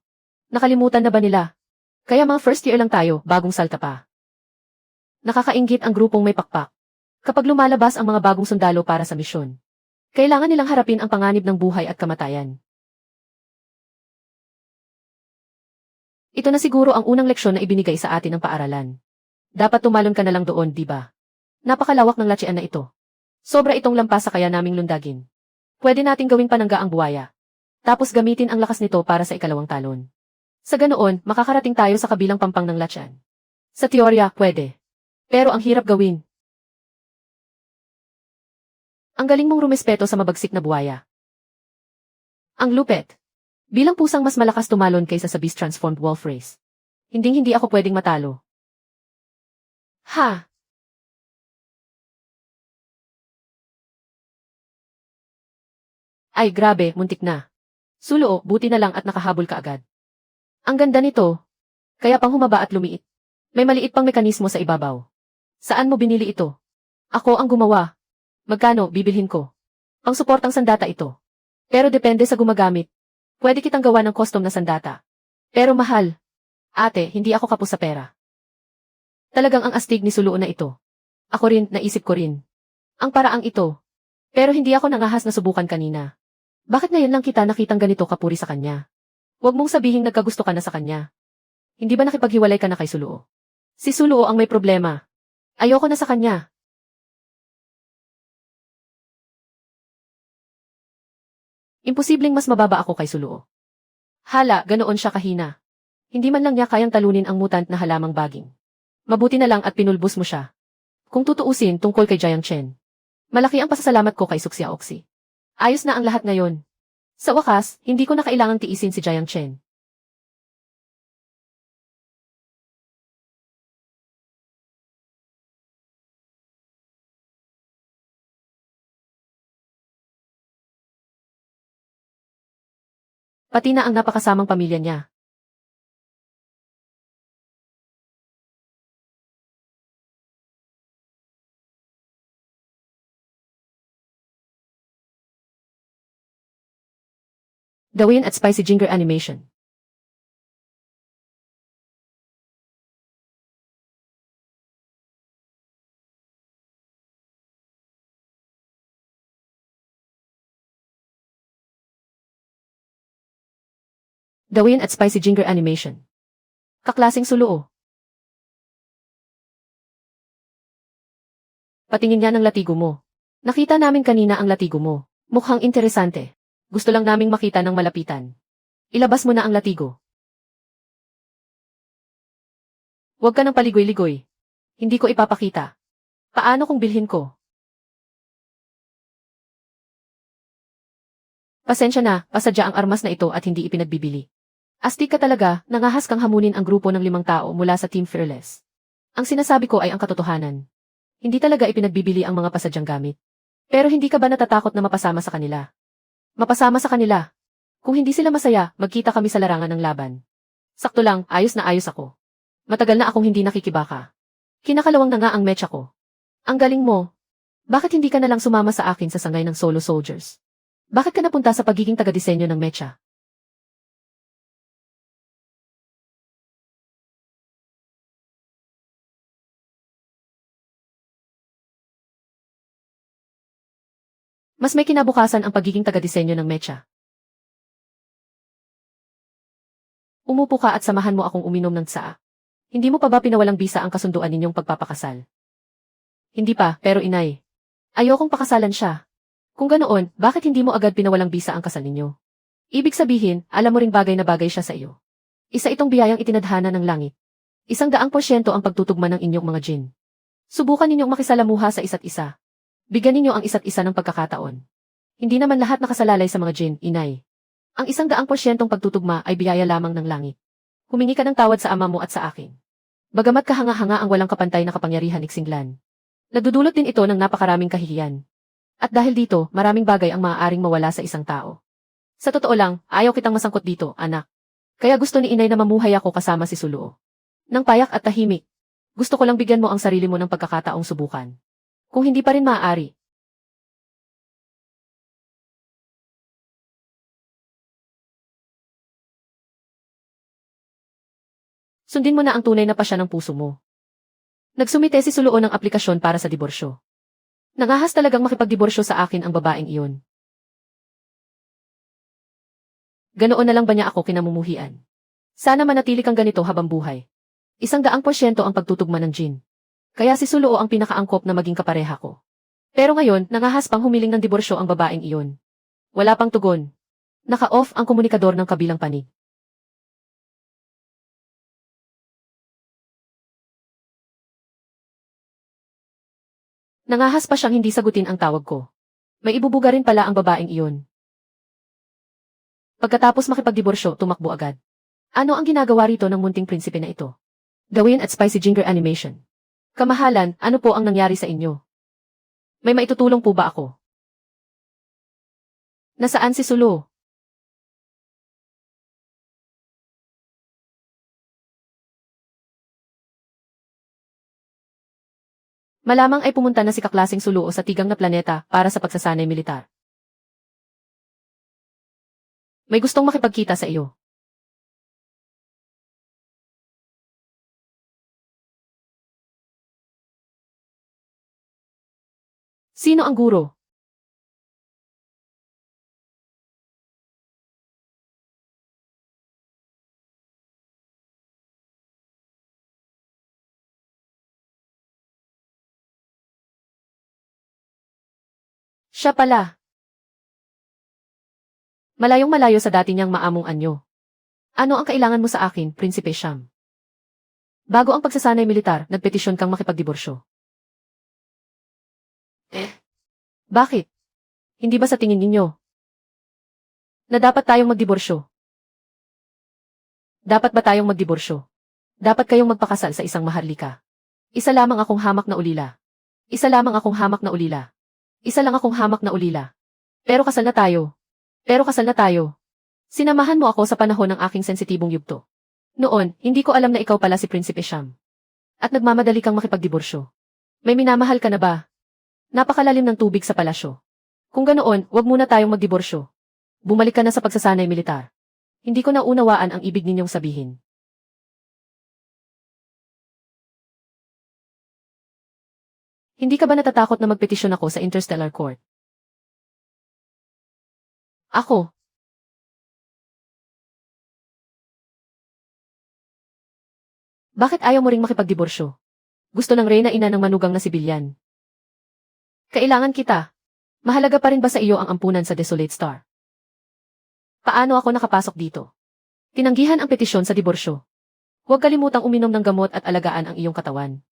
Nakalimutan na ba nila? Kaya mga first year lang tayo, bagong salta pa. Nakakainggit ang grupong may pakpak. Kapag lumalabas ang mga bagong sundalo para sa misyon, kailangan nilang harapin ang panganib ng buhay at kamatayan. Ito na siguro ang unang leksyon na ibinigay sa atin ng paaralan. Dapat tumalon ka na lang doon, di ba? Napakalawak ng latsian na ito. Sobra itong lampas sa kaya naming lundagin. Pwede nating gawing panangga ang buwaya. Tapos gamitin ang lakas nito para sa ikalawang talon. Sa ganoon, makakarating tayo sa kabilang pampang ng latsian. Sa teorya, pwede. Pero ang hirap gawin. Ang galing mong rumespeto sa mabagsik na buwaya. Ang lupet. Bilang pusang mas malakas tumalon kaysa sa beast-transformed wolf race. Hinding-hindi ako pwedeng matalo. Ha! Ay, grabe, muntik na. Suloo, buti na lang at nakahabol ka agad. Ang ganda nito. Kaya pang humaba at lumiit. May maliit pang mekanismo sa ibabaw. Saan mo binili ito? Ako ang gumawa. Magkano, bibilhin ko. Pang-suportang sandata ito. Pero depende sa gumagamit. Pwede kitang gawa ng custom na sandata. Pero mahal. Ate, hindi ako kapos sa pera. Talagang ang astig ni Suloo na ito. Ako rin, naisip ko rin. Ang paraang ito. Pero hindi ako nangahas na subukan kanina. Bakit ngayon lang kita nakitang ganito kapuri sa kanya? Huwag mong sabihing nagkagusto ka na sa kanya. Hindi ba nakipaghiwalay ka na kay Suloo? Si Suloo ang may problema. Ayoko na sa kanya. Imposibleng mas mababa ako kay Suloo. Hala, ganoon siya kahina. Hindi man lang niya kayang talunin ang mutant na halamang baging. Mabuti na lang at pinulbos mo siya. Kung tutuusin tungkol kay Jiang Chen. Malaki ang pasasalamat ko kay Suxia Oxy. Ayos na ang lahat ngayon. Sa wakas, hindi ko na kailangang tiisin si Jiang Chen. Pati na ang napakasamang pamilya niya. Gawin at spicy ginger animation. Gawin at spicy ginger animation. Kaklaseng suluo. Patingin nga ng latigo mo. Nakita namin kanina ang latigo mo. Mukhang interesante. Gusto lang naming makita ng malapitan. Ilabas mo na ang latigo. Huwag ka nang paligoy-ligoy. Hindi ko ipapakita. Paano kung bilhin ko? Pasensya na, pasadya ang armas na ito at hindi ipinagbibili. Astig ka talaga, nangahas kang hamunin ang grupo ng 5 tao mula sa Team Fearless. Ang sinasabi ko ay ang katotohanan. Hindi talaga ipinagbibili ang mga pasadyang gamit. Pero hindi ka ba natatakot na mapasama sa kanila? Mapasama sa kanila. Kung hindi sila masaya, magkita kami sa larangan ng laban. Sakto lang, ayos na ayos ako. Matagal na akong hindi nakikibaka. Kinakalawang na nga ang mecha ko. Ang galing mo. Bakit hindi ka na lang sumama sa akin sa sangay ng solo soldiers? Bakit ka napunta sa pagiging taga-disenyo ng mecha? Mas may kinabukasan ang pagiging taga-disenyo ng mecha. Umupo ka at samahan mo akong uminom ng tsaa. Hindi mo pa ba pinawalang bisa ang kasunduan ninyong pagpapakasal? Hindi pa, pero inay. Ayokong pakasalan siya. Kung ganoon, bakit hindi mo agad pinawalang bisa ang kasal ninyo? Ibig sabihin, alam mo ring bagay na bagay siya sa iyo. Isa itong biyayang itinadhana ng langit. 100% ang pagtutugma ng inyong mga jin. Subukan ninyong makisalamuha sa isa't isa. Bigyan ninyo ang isa't isa ng pagkakataon. Hindi naman lahat nakasalalay sa mga jin, inay. Ang 100% pagtutugma ay biyaya lamang ng langit. Humingi ka ng tawad sa ama mo at sa akin. Bagamat kahanga-hanga ang walang kapantay na kapangyarihan iksinglan. Nagdudulot din ito ng napakaraming kahihiyan. At dahil dito, maraming bagay ang maaaring mawala sa isang tao. Sa totoo lang, ayaw kitang masangkot dito, anak. Kaya gusto ni inay na mamuhay ako kasama si Suluo. Nang payak at tahimik. Gusto ko lang bigyan mo ang sarili mo ng pagkakataong subukan. Kung hindi pa rin maaari. Sundin mo na ang tunay na pasya ng puso mo. Nagsumite si Suluo ng aplikasyon para sa diborsyo. Nangahas talagang makipagdiborsyo sa akin ang babaeng iyon. Ganoon na lang ba niya ako kinamumuhian? Sana manatili kang ganito habang buhay. 100% ang pagtutugma ng jin. Kaya si Suluo ang pinakaangkop na maging kapareha ko. Pero ngayon, nangahas pang humiling ng diborsyo ang babaeng iyon. Wala pang tugon. Naka-off ang komunikador ng kabilang panig. Nangahas pa siyang hindi sagutin ang tawag ko. May ibubuga rin pala ang babaeng iyon. Pagkatapos makipagdiborsyo, tumakbo agad. Ano ang ginagawa rito ng munting prinsipe na ito? Gawin at spicy ginger animation. Kamahalan, ano po ang nangyari sa inyo? May maitutulong po ba ako? Nasaan si Sulu? Malamang ay pumunta na si kaklaseng Suluo sa tigang na planeta para sa pagsasanay militar. May gustong makipagkita sa iyo. Sino ang guro? Siya pala. Malayong malayo sa dati niyang maamong anyo. Ano ang kailangan mo sa akin, Prinsipe Siam? Bago ang pagsasanay militar, nagpetisyon kang makipagdiborsyo. Bakit? Hindi ba sa tingin ninyo na dapat tayong magdiborsyo? Dapat ba tayong magdiborsyo? Dapat kayong magpakasal sa isang maharlika. Isa lamang akong hamak na ulila. Isa lamang akong hamak na ulila. Isa lang akong hamak na ulila. Pero kasal na tayo. Pero kasal na tayo. Sinamahan mo ako sa panahon ng aking sensitibong yugto. Noon, hindi ko alam na ikaw pala si Prinsipe Siam. At nagmamadali kang makipagdiborsyo. May minamahal ka na ba? Napakalalim ng tubig sa palasyo. Kung ganoon, wag muna tayong magdiborsyo. Bumalik ka na sa pagsasanay militar. Hindi ko naunawaan ang ibig ninyong sabihin. Hindi ka ba natatakot na magpetisyon ako sa Interstellar Court? Ako. Bakit ayaw mo ring makipagdiborsyo? Gusto ng reyna ina ng manugang na sibilyan. Kailangan kita. Mahalaga pa rin ba sa iyo ang ampunan sa Desolate Star? Paano ako nakapasok dito? Tinanggihan ang petisyon sa diborsyo. Huwag kalimutang uminom ng gamot at alagaan ang iyong katawan.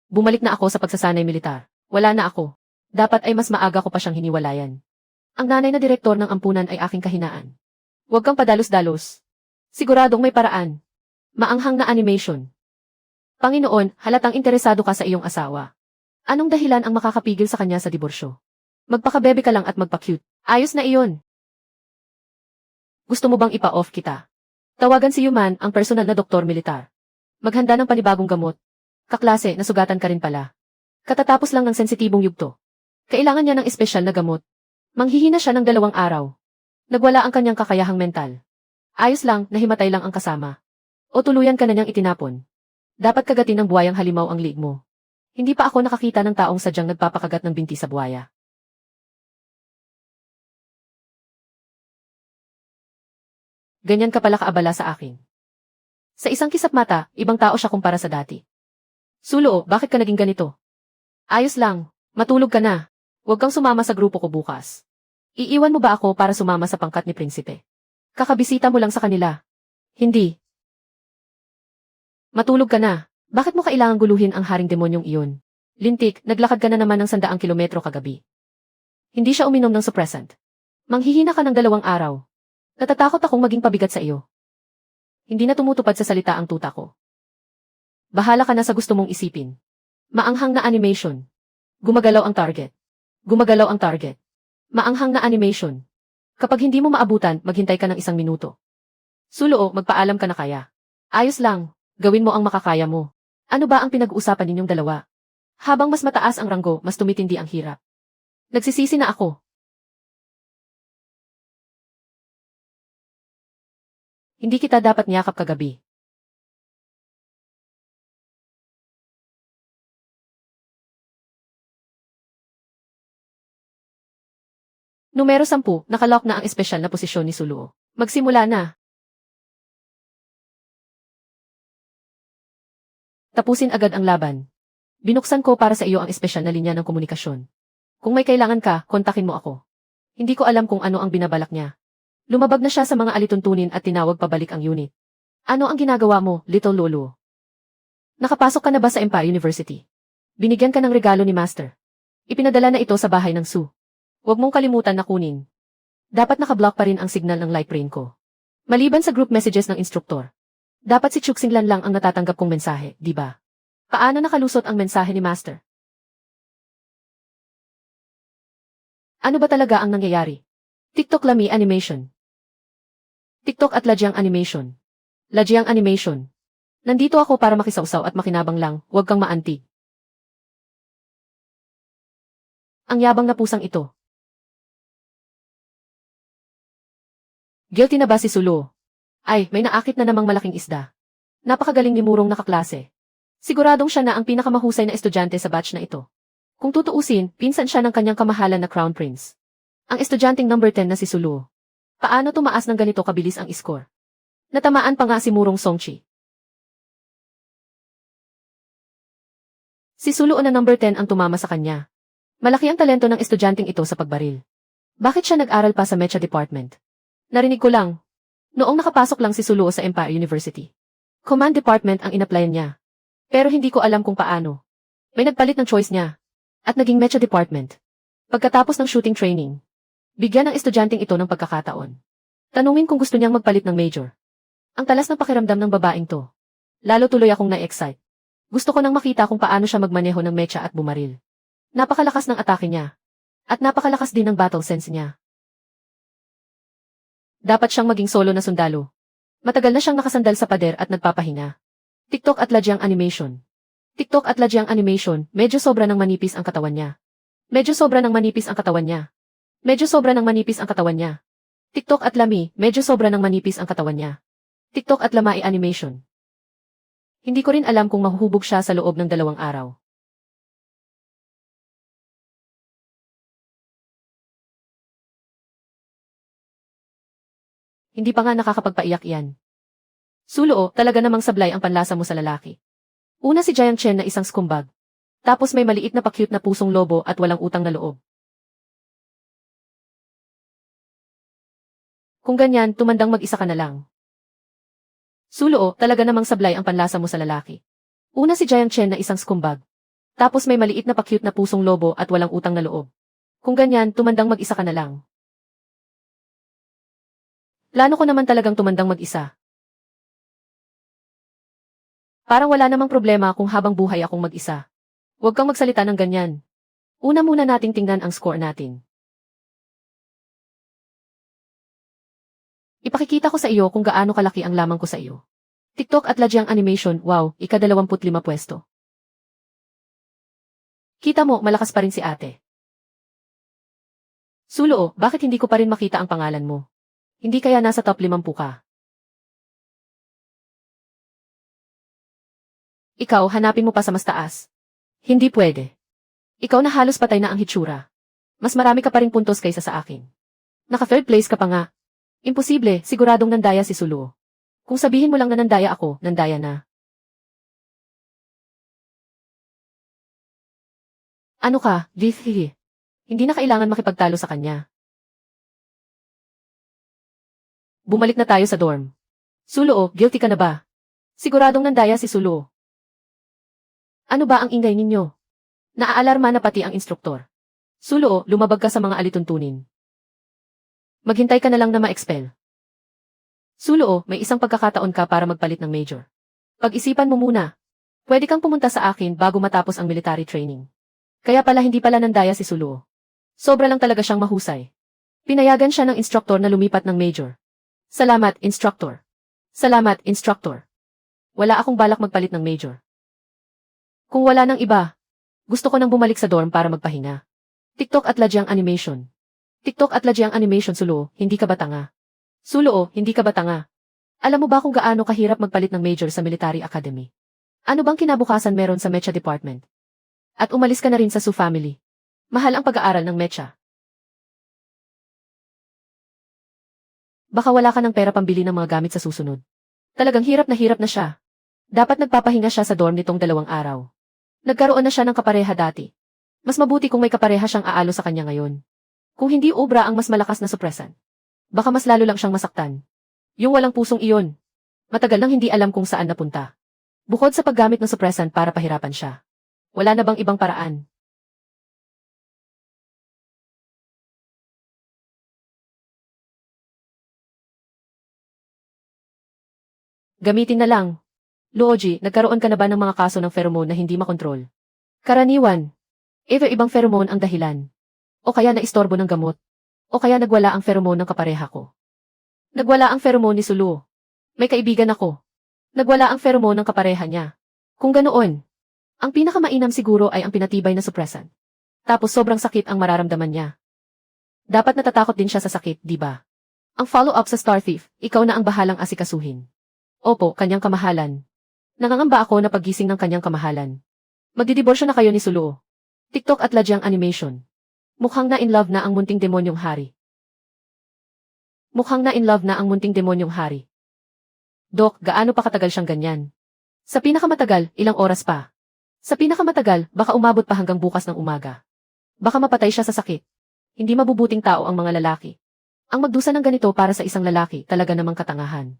Bumalik na ako sa pagsasanay militar. Wala na ako. Dapat ay mas maaga ko pa siyang hiniwalayan. Ang nanay na direktor ng ampunan ay aking kahinaan. Huwag kang padalos-dalos. Siguradong may paraan. Maanghang na animation. Panginoon, halatang interesado ka sa iyong asawa. Anong dahilan ang makakapigil sa kanya sa diborsyo? Magpakabebe ka lang at magpa-cute. Ayos na iyon. Gusto mo bang ipa-off kita? Tawagan si Yuman, ang personal na doktor militar. Maghanda ng panibagong gamot. Kaklase, nasugatan ka rin pala. Katatapos lang ng sensitibong yugto. Kailangan niya ng espesyal na gamot. Manghihina siya ng 2 araw. Nagwala ang kanyang kakayahang mental. Ayos lang, nahimatay lang ang kasama. O tuluyan ka na niyang itinapon. Dapat kagatin ng buwayang halimaw ang liig mo. Hindi pa ako nakakita ng taong sadyang nagpapakagat ng binti sa buwaya. Ganyan ka pala kaabala sa akin. Sa isang kisap mata, ibang tao siya kumpara sa dati. Sulo, bakit ka naging ganito? Ayos lang, matulog ka na. Huwag kang sumama sa grupo ko bukas. Iiwan mo ba ako para sumama sa pangkat ni Prinsipe? Kakabisita mo lang sa kanila. Hindi. Matulog ka na. Bakit mo kailangang guluhin ang haring demonyong iyon? Lintik, naglakad ka na naman ng 100 kilometro kagabi. Hindi siya uminom ng suppressant. Manghihina ka ng 2 araw. Natatakot akong maging pabigat sa iyo. Hindi na tumutupad sa salita ang tuta ko. Bahala ka na sa gusto mong isipin. Maanghang na animation. Gumagalaw ang target. Gumagalaw ang target. Maanghang na animation. Kapag hindi mo maabutan, maghintay ka ng 1 minuto. Sulo, magpaalam ka na kaya. Ayos lang, gawin mo ang makakaya mo. Ano ba ang pinag-uusapan ninyong dalawa? Habang mas mataas ang ranggo, mas tumitindi ang hirap. Nagsisisi na ako. Hindi kita dapat niyakap kagabi. Numero 10, nakalock na ang espesyal na posisyon ni Suluo. Magsimula na. Tapusin agad ang laban. Binuksan ko para sa iyo ang espesyal na linya ng komunikasyon. Kung may kailangan ka, kontakin mo ako. Hindi ko alam kung ano ang binabalak niya. Lumabag na siya sa mga alituntunin at tinawag pabalik ang unit. Ano ang ginagawa mo, Little Lolo? Nakapasok ka na ba sa Empire University? Binigyan ka ng regalo ni Master. Ipinadala na ito sa bahay ng Sue. Huwag mong kalimutan na kunin. Dapat nakablock pa rin ang signal ng light rain ko. Maliban sa group messages ng instruktor. Dapat si Chuxinglan lang ang natatanggap kong mensahe, di ba? Paano nakalusot ang mensahe ni Master? Ano ba talaga ang nangyayari? TikTok Lami Animation. TikTok at Lajiang Animation. Lajiang Animation. Nandito ako para makisawsaw at makinabang lang, huwag kang maantig. Ang yabang na pusang ito. Guilty na ba si Sulu? Ay, may naakit na namang malaking isda. Napakagaling ni Murong nakaklase. Siguradong siya na ang pinakamahusay na estudyante sa batch na ito. Kung tutuusin, pinsan siya ng kanyang kamahalan na Crown Prince. Ang estudyanteng number 10 na si Sulu. Paano tumaas ng ganito kabilis ang score? Natamaan pa nga si Murong Songchi. Si Sulu na number 10 ang tumama sa kanya. Malaki ang talento ng estudyanteng ito sa pagbaril. Bakit siya nag-aral pa sa Mecha Department? Narinig ko lang. Noong nakapasok lang si Sulu sa Empire University. Command Department ang in-applyan niya. Pero hindi ko alam kung paano. May nagpalit ng choice niya. At naging Mecha Department. Pagkatapos ng shooting training, bigyan ng estudyanteng ito ng pagkakataon. Tanungin kung gusto niyang magpalit ng major. Ang talas ng pakiramdam ng babaeng to. Lalo tuloy akong na-excite. Gusto ko nang makita kung paano siya magmaneho ng mecha at bumaril. Napakalakas ng atake niya. At napakalakas din ng battle sense niya. Dapat siyang maging solo na sundalo. Matagal na siyang nakasandal sa pader at nagpapahinga. TikTok at ladyang animation. TikTok at ladyang animation, medyo sobra ng manipis ang katawan niya. Medyo sobra ng manipis ang katawan niya. Medyo sobra ng manipis ang katawan niya. TikTok at lami, medyo sobra ng manipis ang katawan niya. TikTok at lamai animation. Hindi ko rin alam kung mahuhubog siya sa loob ng 2 araw. Hindi pa nga nakakapagpaiyak yan. Sulo, talaga namang sablay ang panlasa mo sa lalaki. Una si Jiang Chen na isang scumbag. Tapos may maliit na pa-cute na pusong lobo at walang utang na loob. Kung ganyan, tumandang mag-isa ka na lang. Sulo, talaga namang sablay ang panlasa mo sa lalaki. Una si Jiang Chen na isang scumbag. Tapos may maliit na pa-cute na pusong lobo at walang utang na loob. Kung ganyan, tumandang mag-isa ka na lang. Plano ko naman talagang tumandang mag-isa. Parang wala namang problema kung habang buhay akong mag-isa. Huwag kang magsalita ng ganyan. Una muna nating tingnan ang score natin. Ipakikita ko sa iyo kung gaano kalaki ang lamang ko sa iyo. TikTok at ladyang animation, wow, ika-25 pwesto. Kita mo, malakas pa rin si ate. Sulo, bakit hindi ko pa rin makita ang pangalan mo? Hindi kaya nasa top 50 ka? Ikaw, hanapin mo pa sa mas taas. Hindi pwede. Ikaw na halos patay na ang hitsura. Mas marami ka pa ring puntos kaysa sa akin. Naka-third place ka pa nga. Imposible, siguradong nandaya si Sulo. Kung sabihin mo lang na nandaya ako, nandaya na. Ano ka, Vithi? Hindi na kailangan makipagtalo sa kanya. Bumalik na tayo sa dorm. Sulo, guilty ka na ba? Siguradong nandaya si Sulo. Ano ba ang ingay ninyo? Naaalarma na pati ang instruktor. Sulo, lumabag ka sa mga alituntunin. Maghintay ka na lang na ma-expel. Sulo, may isang pagkakataon ka para magpalit ng major. Pag-isipan mo muna. Pwede kang pumunta sa akin bago matapos ang military training. Kaya pala hindi pala nandaya si Sulo. Sobra lang talaga siyang mahusay. Pinayagan siya ng instruktor na lumipat ng major. Salamat, instructor. Salamat, instructor. Wala akong balak magpalit ng major. Kung wala nang iba, gusto ko nang bumalik sa dorm para magpahinga. TikTok at ladyang animation. TikTok at ladyang animation. Sulo, hindi ka ba tanga? Sulo, hindi ka ba tanga? Alam mo ba kung gaano kahirap magpalit ng major sa military academy? Ano bang kinabukasan meron sa Mecha Department? At umalis ka na rin sa Su family. Mahal ang pag-aaral ng Mecha. Baka wala ka ng pera pambili ng mga gamit sa susunod. Talagang hirap na siya. Dapat nagpapahinga siya sa dorm nitong 2 araw. Nagkaroon na siya ng kapareha dati. Mas mabuti kung may kapareha siyang aalo sa kanya ngayon. Kung hindi obra ang mas malakas na supresan, baka mas lalo lang siyang masaktan. Yung walang pusong iyon. Matagal nang hindi alam kung saan napunta. Bukod sa paggamit ng supresan para pahirapan siya. Wala na bang ibang paraan? Gamitin na lang. Luoji, nagkaroon ka na ba ng mga kaso ng pheromone na hindi makontrol? Karaniwan. Either ibang pheromone ang dahilan. O kaya naistorbo ng gamot. O kaya nagwala ang pheromone ng kapareha ko. Nagwala ang pheromone ni Sulu. May kaibigan ako. Nagwala ang pheromone ng kapareha niya. Kung ganoon, ang pinakamainam siguro ay ang pinatibay na supresan. Tapos sobrang sakit ang mararamdaman niya. Dapat natatakot din siya sa sakit, di ba? Ang follow-up sa Star Thief, ikaw na ang bahalang asikasuhin. Opo, kanyang kamahalan. Nangangamba ako na paggising ng kanyang kamahalan. Magdidiborsyo na kayo ni Sulu. TikTok at ladyang animation. Mukhang na in love na ang munting demonyong hari. Mukhang na in love na ang munting demonyong hari. Dok, gaano pa katagal siyang ganyan? Sa pinakamatagal, ilang oras pa. Sa pinakamatagal, baka umabot pa hanggang bukas ng umaga. Baka mapatay siya sa sakit. Hindi mabubuting tao ang mga lalaki. Ang magdusa ng ganito para sa isang lalaki talaga namang katangahan.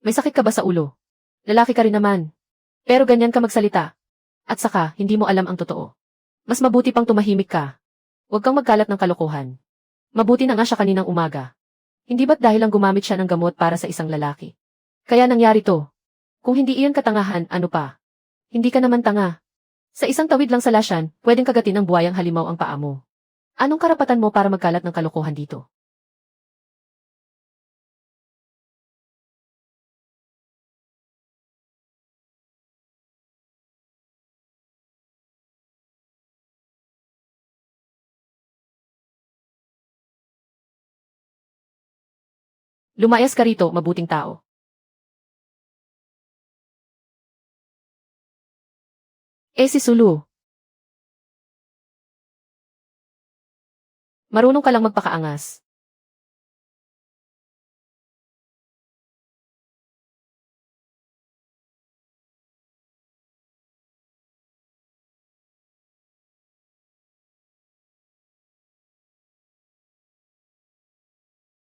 May sakit ka ba sa ulo? Lalaki ka rin naman. Pero ganyan ka magsalita. At saka, hindi mo alam ang totoo. Mas mabuti pang tumahimik ka. Huwag kang magkalat ng kalokohan. Mabuti na nga siya kaninang umaga. Hindi ba't dahil lang gumamit siya ng gamot para sa isang lalaki? Kaya nangyari to. Kung hindi iyon katangahan, ano pa? Hindi ka naman tanga. Sa isang tawid lang sa lasyan, pwedeng kagatin ng buwayang halimaw ang paa mo. Anong karapatan mo para magkalat ng kalokohan dito? Lumayas ka rito, mabuting tao. Si Sulu, marunong ka lang magpakaangas.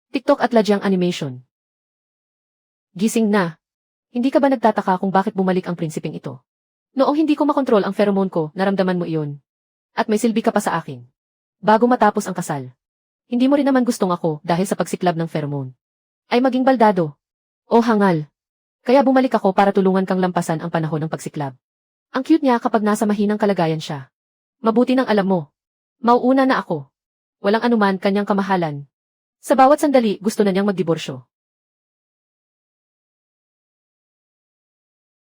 TikTok at ladyang animation. Gising na. Hindi ka ba nagtataka kung bakit bumalik ang prinsipeng ito? Noong hindi ko makontrol ang pheromone ko, naramdaman mo iyon. At may silbi ka pa sa akin. Bago matapos ang kasal. Hindi mo rin naman gustong ako dahil sa pagsiklab ng pheromone. Ay maging baldado. O hangal. Kaya bumalik ako para tulungan kang lampasan ang panahon ng pagsiklab. Ang cute niya kapag nasa mahinang kalagayan siya. Mabuti nang alam mo. Mauuna na ako. Walang anuman kanyang kamahalan. Sa bawat sandali gusto na niyang magdiborsyo.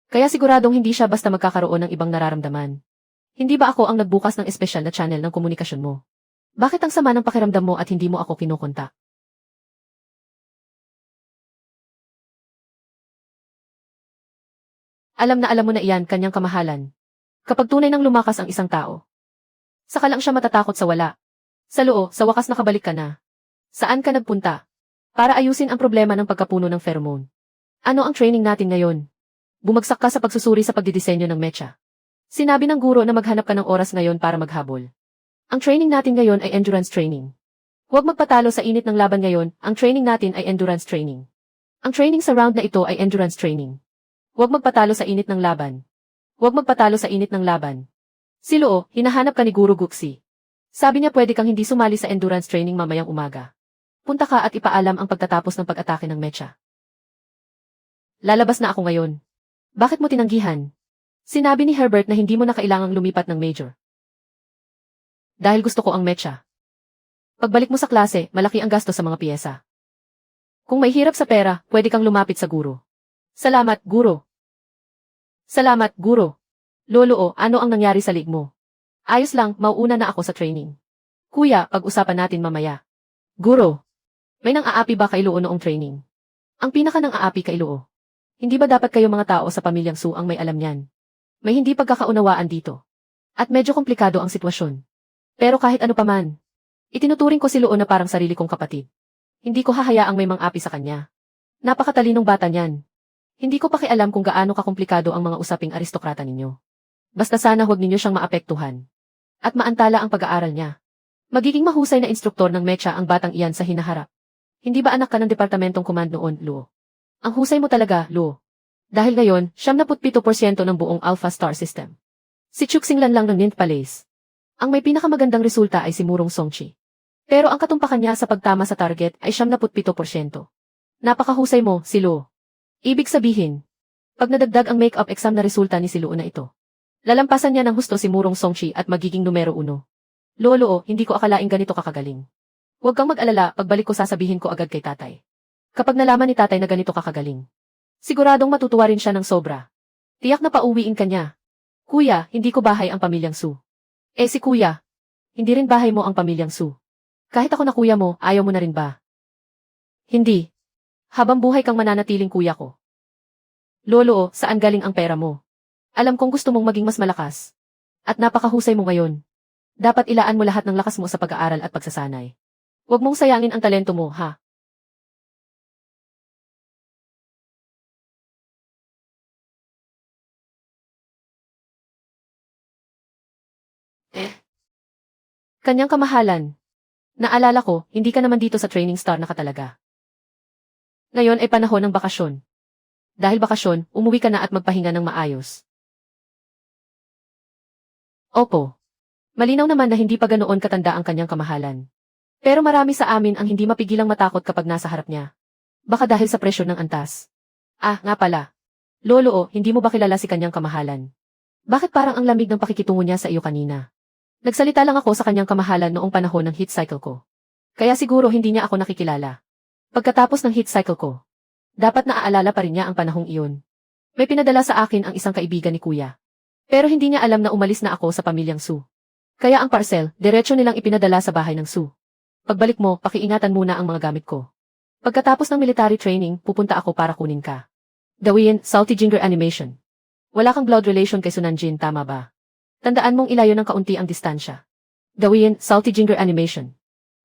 Kaya siguradong hindi siya basta magkakaroon ng ibang nararamdaman. Hindi ba ako ang nagbukas ng espesyal na channel ng komunikasyon mo? Bakit ang sama ng pakiramdam mo at hindi mo ako kinukontak? Alam mo na iyan kanyang kamahalan. Kapag tunay nang lumakas ang isang tao. Saka lang siya matatakot sa wala. Sa loo, sa wakas nakabalik ka na. Saan ka nagpunta? Para ayusin ang problema ng pagkapuno ng pheromone. Ano ang training natin ngayon? Bumagsak ka sa pagsusuri sa pagdidisenyo ng mecha. Sinabi ng guro na maghanap ka ng oras ngayon para maghabol. Ang training natin ngayon ay endurance training. Huwag magpatalo sa init ng laban ngayon, ang training natin ay endurance training. Ang training sa round na ito ay endurance training. Huwag magpatalo sa init ng laban. Huwag magpatalo sa init ng laban. Si Luo, hinahanap ka ni Guru Guxi. Sabi niya pwede kang hindi sumali sa endurance training mamayang umaga. Punta ka at ipaalam ang pagtatapos ng pag-atake ng mecha. Lalabas na ako ngayon. Bakit mo tinanggihan? Sinabi ni Herbert na hindi mo na kailangang lumipat ng major. Dahil gusto ko ang mecha. Pagbalik mo sa klase, malaki ang gasto sa mga piyesa. Kung may hirap sa pera, pwede kang lumapit sa guro. Salamat, guro. Salamat, guro. Lolo, ano ang nangyari sa league mo? Ayos lang, mauuna na ako sa training. Kuya, pag-usapan natin mamaya. Guro, may nang-aapi ba kay Luo noong training? Ang pinaka nang-aapi kay Luo. Hindi ba dapat kayo mga tao sa pamilyang Su ang may alam niyan? May hindi pagkakaunawaan dito. At medyo komplikado ang sitwasyon. Pero kahit ano paman, itinuturing ko si Luo na parang sarili kong kapatid. Hindi ko hahayaang may mang-api sa kanya. Napakatalinong bata niyan. Hindi ko pakialam kung gaano kakomplikado ang mga usaping aristokrata ninyo. Basta sana huwag ninyo siyang maapektuhan. At maantala ang pag-aaral niya. Magiging mahusay na instruktor ng mecha ang batang iyan sa hinaharap. Hindi ba anak ka ng departamentong command noon, Luo? Ang husay mo talaga, Luo. Dahil ngayon, 77% ng buong Alpha Star System. Si Chuxinglan lang ng Ninth Palace. Ang may pinakamagandang resulta ay si Murong Songchi. Pero ang katumpakan niya sa pagtama sa target ay 77%. Napakahusay mo, si Luo. Ibig sabihin, pag nadagdag ang make-up exam na resulta ni si Luo na ito, lalampasan niya ng husto si Murong Songchi at magiging numero 1. Luo, hindi ko akalaing ganito kakagaling. Huwag kang mag-alala, pagbalik ko sasabihin ko agad kay tatay. Kapag nalaman ni tatay na ganito kakagaling, siguradong matutuwa rin siya ng sobra. Tiyak na pauwiin ka niya. Kuya, hindi ko bahay ang pamilyang Su. Si kuya, hindi rin bahay mo ang pamilyang Su. Kahit ako na kuya mo, ayaw mo na rin ba? Hindi. Habang buhay kang mananatiling kuya ko. Lolo, saan galing ang pera mo? Alam kong gusto mong maging mas malakas. At napakahusay mo ngayon. Dapat ilaan mo lahat ng lakas mo sa pag-aaral at pagsasanay. Huwag mong sayangin ang talento mo, ha? Kanyang kamahalan. Naalala ko, hindi ka naman dito sa training star na ka talaga. Ngayon ay panahon ng bakasyon. Dahil bakasyon, umuwi ka na at magpahinga ng maayos. Opo. Malinaw naman na hindi pa ganoon katanda ang kanyang kamahalan. Pero marami sa amin ang hindi mapigilang matakot kapag nasa harap niya. Baka dahil sa presyo ng antas. Nga pala. Lolo, hindi mo ba kilala si kanyang kamahalan? Bakit parang ang lamig ng pakikitungo niya sa iyo kanina? Nagsalita lang ako sa kanyang kamahalan noong panahon ng heat cycle ko. Kaya siguro hindi niya ako nakikilala. Pagkatapos ng heat cycle ko, dapat naaalala pa rin niya ang panahong iyon. May pinadala sa akin ang isang kaibigan ni Kuya. Pero hindi niya alam na umalis na ako sa pamilyang Su. Kaya ang parcel, diretso nilang ipinadala sa bahay ng Su. Pagbalik mo, pakiingatan muna ang mga gamit ko. Pagkatapos ng military training, pupunta ako para kunin ka. Dawian, Salty Ginger Animation. Wala kang blood relation kay Sunanjin, tama ba? Tandaan mong ilayo ng kaunti ang distansya. Dawian, Salty Ginger Animation.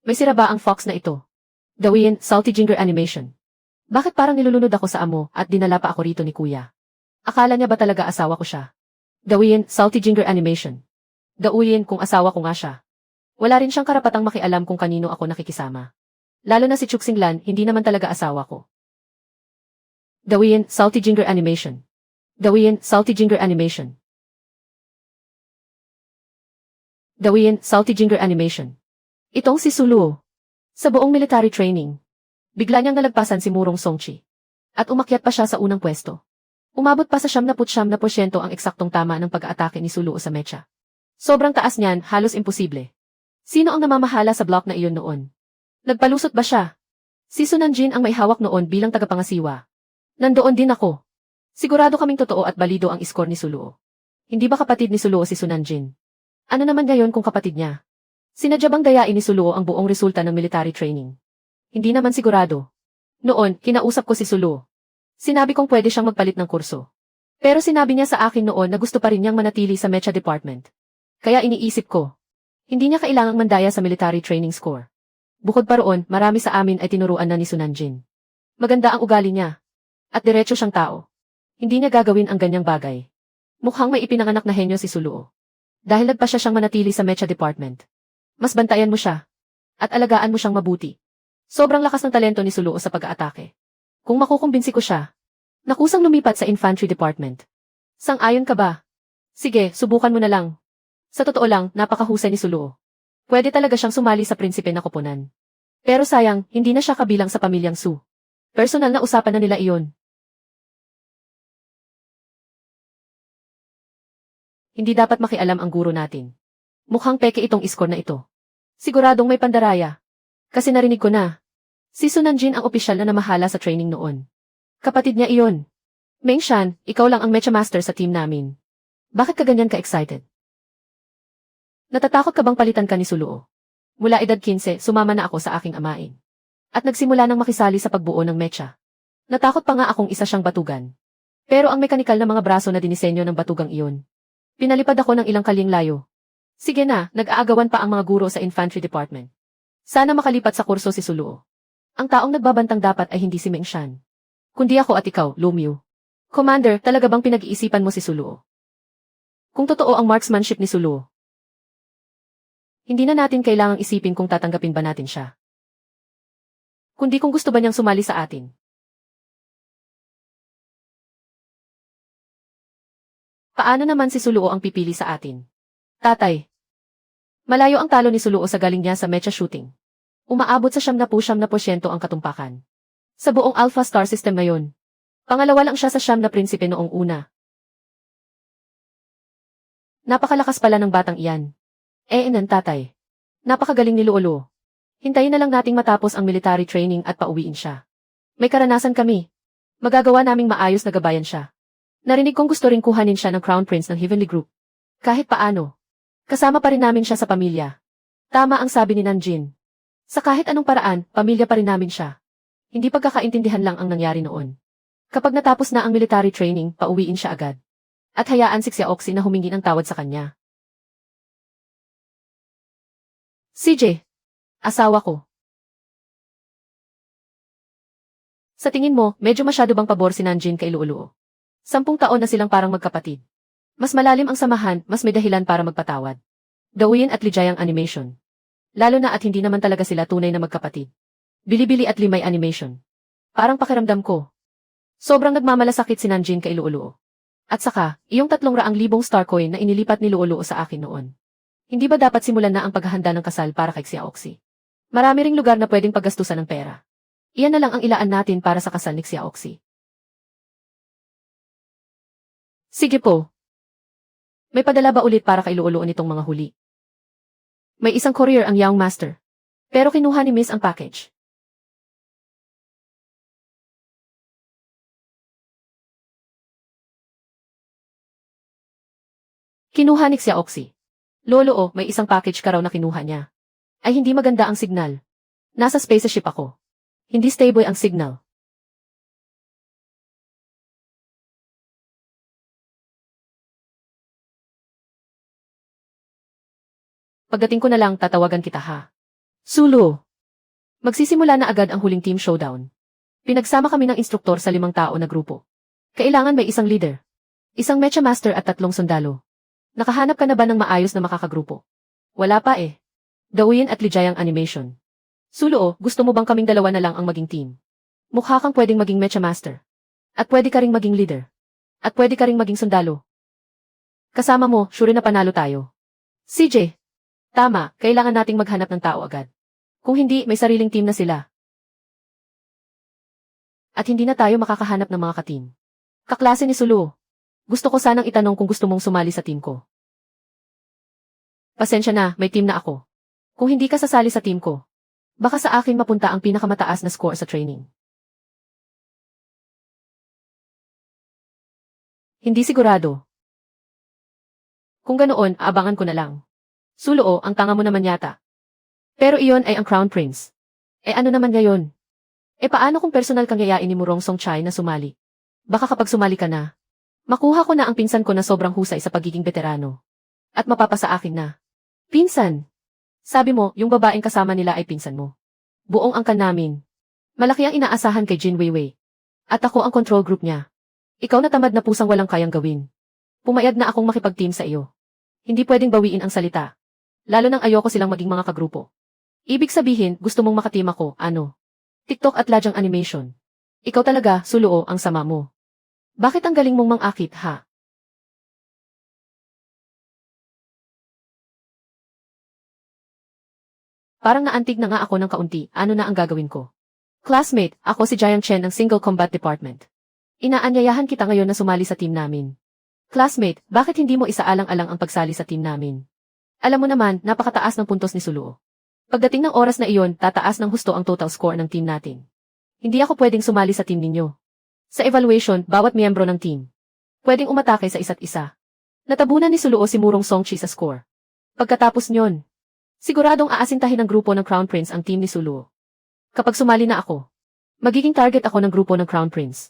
May sira ba ang fox na ito? Dawian, Salty Ginger Animation. Bakit parang nilulunod ako sa amo at dinala pa ako rito ni Kuya? Akala niya ba talaga asawa ko siya? Dawian, Salty Ginger Animation. Dawian kung asawa ko nga siya. Wala rin siyang karapatang makialam kung kanino ako nakikisama. Lalo na si Chuxinglan, hindi naman talaga asawa ko. Dawian, Salty Ginger Animation. Dawian, Salty Ginger Animation. Dawian, Salty Ginger Animation. Itong si Suluo. Sa buong military training, bigla niyang nalagpasan si Murong Songchi. At umakyat pa siya sa unang pwesto. Umabot pa sa 79% ang eksaktong tama ng pag-aatake ni Suluo sa mecha. Sobrang taas niyan, halos imposible. Sino ang namamahala sa block na iyon noon? Nagpalusot ba siya? Si Sunanjin ang may hawak noon bilang tagapangasiwa. Nandoon din ako. Sigurado kaming totoo at balido ang iskor ni Suluo. Hindi ba kapatid ni Suluo si Sunanjin? Ano naman ngayon kung kapatid niya? Sinadya bang dayain ni Suluo ang buong resulta ng military training? Hindi naman sigurado. Noon, kinausap ko si Suluo. Sinabi kong pwede siyang magpalit ng kurso. Pero sinabi niya sa akin noon na gusto pa rin niyang manatili sa mecha department. Kaya iniisip ko, hindi niya kailangang mandaya sa military training score. Bukod pa roon, marami sa amin ay tinuruan na ni Sunanjin. Maganda ang ugali niya. At diretso siyang tao. Hindi niya gagawin ang ganyang bagay. Mukhang may ipinanganak na henyo si Suluo. Dahil nagpa siyang manatili sa mecha department. Mas bantayan mo siya. At alagaan mo siyang mabuti. Sobrang lakas ng talento ni Suluo sa pag-aatake. Kung makukumbinsi ko siya, nakusang lumipat sa infantry department. Sang-ayon ka ba? Sige, subukan mo na lang. Sa totoo lang, napakahusay ni Suluo. Pwede talaga siyang sumali sa prinsipe na koponan. Pero sayang, hindi na siya kabilang sa pamilyang Su. Personal na usapan na nila iyon. Hindi dapat makialam ang guro natin. Mukhang peke itong iskor na ito. Siguradong may pandaraya. Kasi narinig ko na. Si Sunanjin ang opisyal na namahala sa training noon. Kapatid niya iyon. Meng Shan, ikaw lang ang mecha master sa team namin. Bakit ka ganyan ka-excited? Natatakot ka bang palitan ka ni Suluo? Mula edad 15, sumama na ako sa aking amain. At nagsimula ng makisali sa pagbuo ng mecha. Natakot pa nga akong isa siyang batugan. Pero ang mekanikal na mga braso na dinisenyo ng batugang iyon. Pinalipad ako ng ilang kalyeng layo. Sige na, nag-aagawan pa ang mga guro sa infantry department. Sana makalipat sa kurso si Suluo. Ang taong nagbabantang dapat ay hindi si Meng Shan. Kundi ako at ikaw, Lumyu. Commander, talaga bang pinag-iisipan mo si Suluo? Kung totoo ang marksmanship ni Suluo, hindi na natin kailangang isipin kung tatanggapin ba natin siya. Kundi kung gusto ba niyang sumali sa atin. Paano naman si Suluo ang pipili sa atin? Tatay. Malayo ang talo ni Suluo sa galing niya sa mecha shooting. Umaabot sa 79% ang katumpakan. Sa buong Alpha Star System ngayon. Pangalawa lang siya sa siyam na prinsipe noong una. Napakalakas pala ng batang iyan. Tatay. Napakagaling ni Luolo. Hintayin na lang nating matapos ang military training at pauwiin siya. May karanasan kami. Magagawa naming maayos na gabayan siya. Narinig kong gusto ring kuhanin siya ng Crown Prince ng Heavenly Group. Kahit paano. Kasama pa rin namin siya sa pamilya. Tama ang sabi ni Nanjin. Sa kahit anong paraan, pamilya pa rin namin siya. Hindi pagkakaintindihan lang ang nangyari noon. Kapag natapos na ang military training, pauwiin siya agad. At hayaan si Xiaoxi na humingi ng tawad sa kanya. CJ. Asawa ko. Sa tingin mo, medyo masyado bang pabor si Nanjin kay Luoluo? 10 taon na silang parang magkapatid. Mas malalim ang samahan, mas may dahilan para magpatawad. Dawian at Lijayang animation. Lalo na at hindi naman talaga sila tunay na magkapatid. Bilibili at Limay animation. Parang pakiramdam ko. Sobrang nagmamalasakit si Nanjin kay Luoluo. At saka, iyong 300,000 star coin na inilipat ni Luoluo sa akin noon. Hindi ba dapat simulan na ang paghahanda ng kasal para kay Xiaoxi? Marami ring lugar na pwedeng paggastusan ng pera. Iyan na lang ang ilaan natin para sa kasal ni Xiaoxi. Sige po. May padala ba ulit para kay Luoluo nitong mga huli? May isang courier ang Young Master. Pero kinuha ni Miss ang package. Kinuha ni Xiaoxi. Lolo, may isang package ka raw na kinuha niya. Ay hindi maganda ang signal. Nasa spaceship ako. Hindi stable ang signal. Pagdating ko na lang tatawagan kita ha. Sulu. Magsisimula na agad ang huling team showdown. Pinagsama kami ng instruktor sa 5 tao na grupo. Kailangan may isang leader, isang mecha master at 3 sundalo. Nakahanap ka na ba ng maayos na makakagrupo? Wala pa eh. Dawin at Lijayang animation. Sulu, gusto mo bang kaming dalawa na lang ang maging team? Mukha kang pwedeng maging mecha master. At pwede ka ring maging leader. At pwede ka ring maging sundalo. Kasama mo, sure na panalo tayo. CJ. Tama, kailangan nating maghanap ng tao agad. Kung hindi, may sariling team na sila. At hindi na tayo makakahanap ng mga ka-team. Kaklase ni Sulu. Gusto ko sanang itanong kung gusto mong sumali sa team ko. Pasensya na, may team na ako. Kung hindi ka sasali sa team ko, baka sa akin mapunta ang pinakamataas na score sa training. Hindi sigurado. Kung ganoon, aabangan ko na lang. Sulu, ang tanga mo naman yata. Pero iyon ay ang Crown Prince. Ano naman ngayon? Paano kung personal kang yayain ni Murong Songchai na sumali? Baka kapag sumali ka na, makuha ko na ang pinsan ko na sobrang husay sa pagiging veterano. At mapapasa akin na. Pinsan! Sabi mo, yung babaeng kasama nila ay pinsan mo. Buong angkan namin. Malaki ang inaasahan kay Jin Weiwei. At ako ang control group niya. Ikaw na tamad na pusang walang kayang gawin. Pumayag na akong makipag-team sa iyo. Hindi pwedeng bawiin ang salita. Lalo nang ayoko silang maging mga kagrupo. Ibig sabihin, gusto mong makateam ako, ano? TikTok at Lajang animation. Ikaw talaga, Sulu, ang sama mo. Bakit ang galing mong mang-akit, ha? Parang naantig na nga ako ng kaunti, ano na ang gagawin ko? Classmate, ako si Jiang Chen ng Single Combat Department. Inaanyayahan kita ngayon na sumali sa team namin. Classmate, bakit hindi mo isaalang-alang ang pagsali sa team namin? Alam mo naman, napakataas ng puntos ni Sulu. Pagdating ng oras na iyon, tataas ng husto ang total score ng team natin. Hindi ako pwedeng sumali sa team ninyo. Sa evaluation, bawat miyembro ng team pwedeng umatake sa isa't isa. Natabunan ni Sulu si Murong Songchi sa score. Pagkatapos nyon, siguradong aasintahin ng grupo ng Crown Prince ang team ni Sulu. Kapag sumali na ako, magiging target ako ng grupo ng Crown Prince.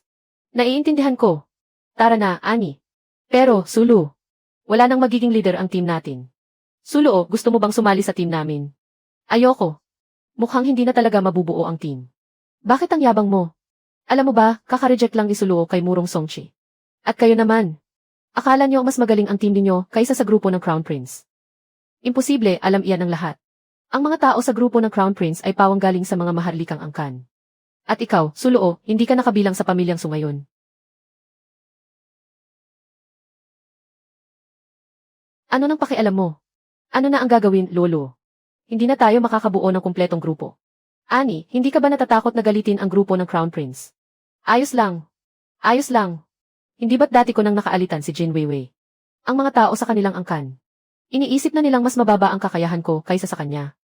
Naiintindihan ko. Tara na, Ani. Pero, Sulu, wala nang magiging leader ang team natin. Sulu, gusto mo bang sumali sa team namin? Ayoko. Mukhang hindi na talaga mabubuo ang team. Bakit ang yabang mo? Alam mo ba, kaka-reject lang ni Sulu kay Murong Songchi. At kayo naman. Akala nyo mas magaling ang team ninyo kaysa sa grupo ng Crown Prince. Imposible, alam iyan ng lahat. Ang mga tao sa grupo ng Crown Prince ay pawang galing sa mga maharlikang angkan. At ikaw, Sulu, hindi ka nakabilang sa pamilyang sumayon. Ano nang pakialam mo? Ano na ang gagawin, Lolo? Hindi na tayo makakabuo ng kumpletong grupo. Ani, hindi ka ba natatakot na galitin ang grupo ng Crown Prince? Ayos lang. Ayos lang. Hindi ba't dati ko nang nakaalitan si Jin Weiwei? Ang mga tao sa kanilang angkan. Iniisip na nilang mas mababa ang kakayahan ko kaysa sa kanya.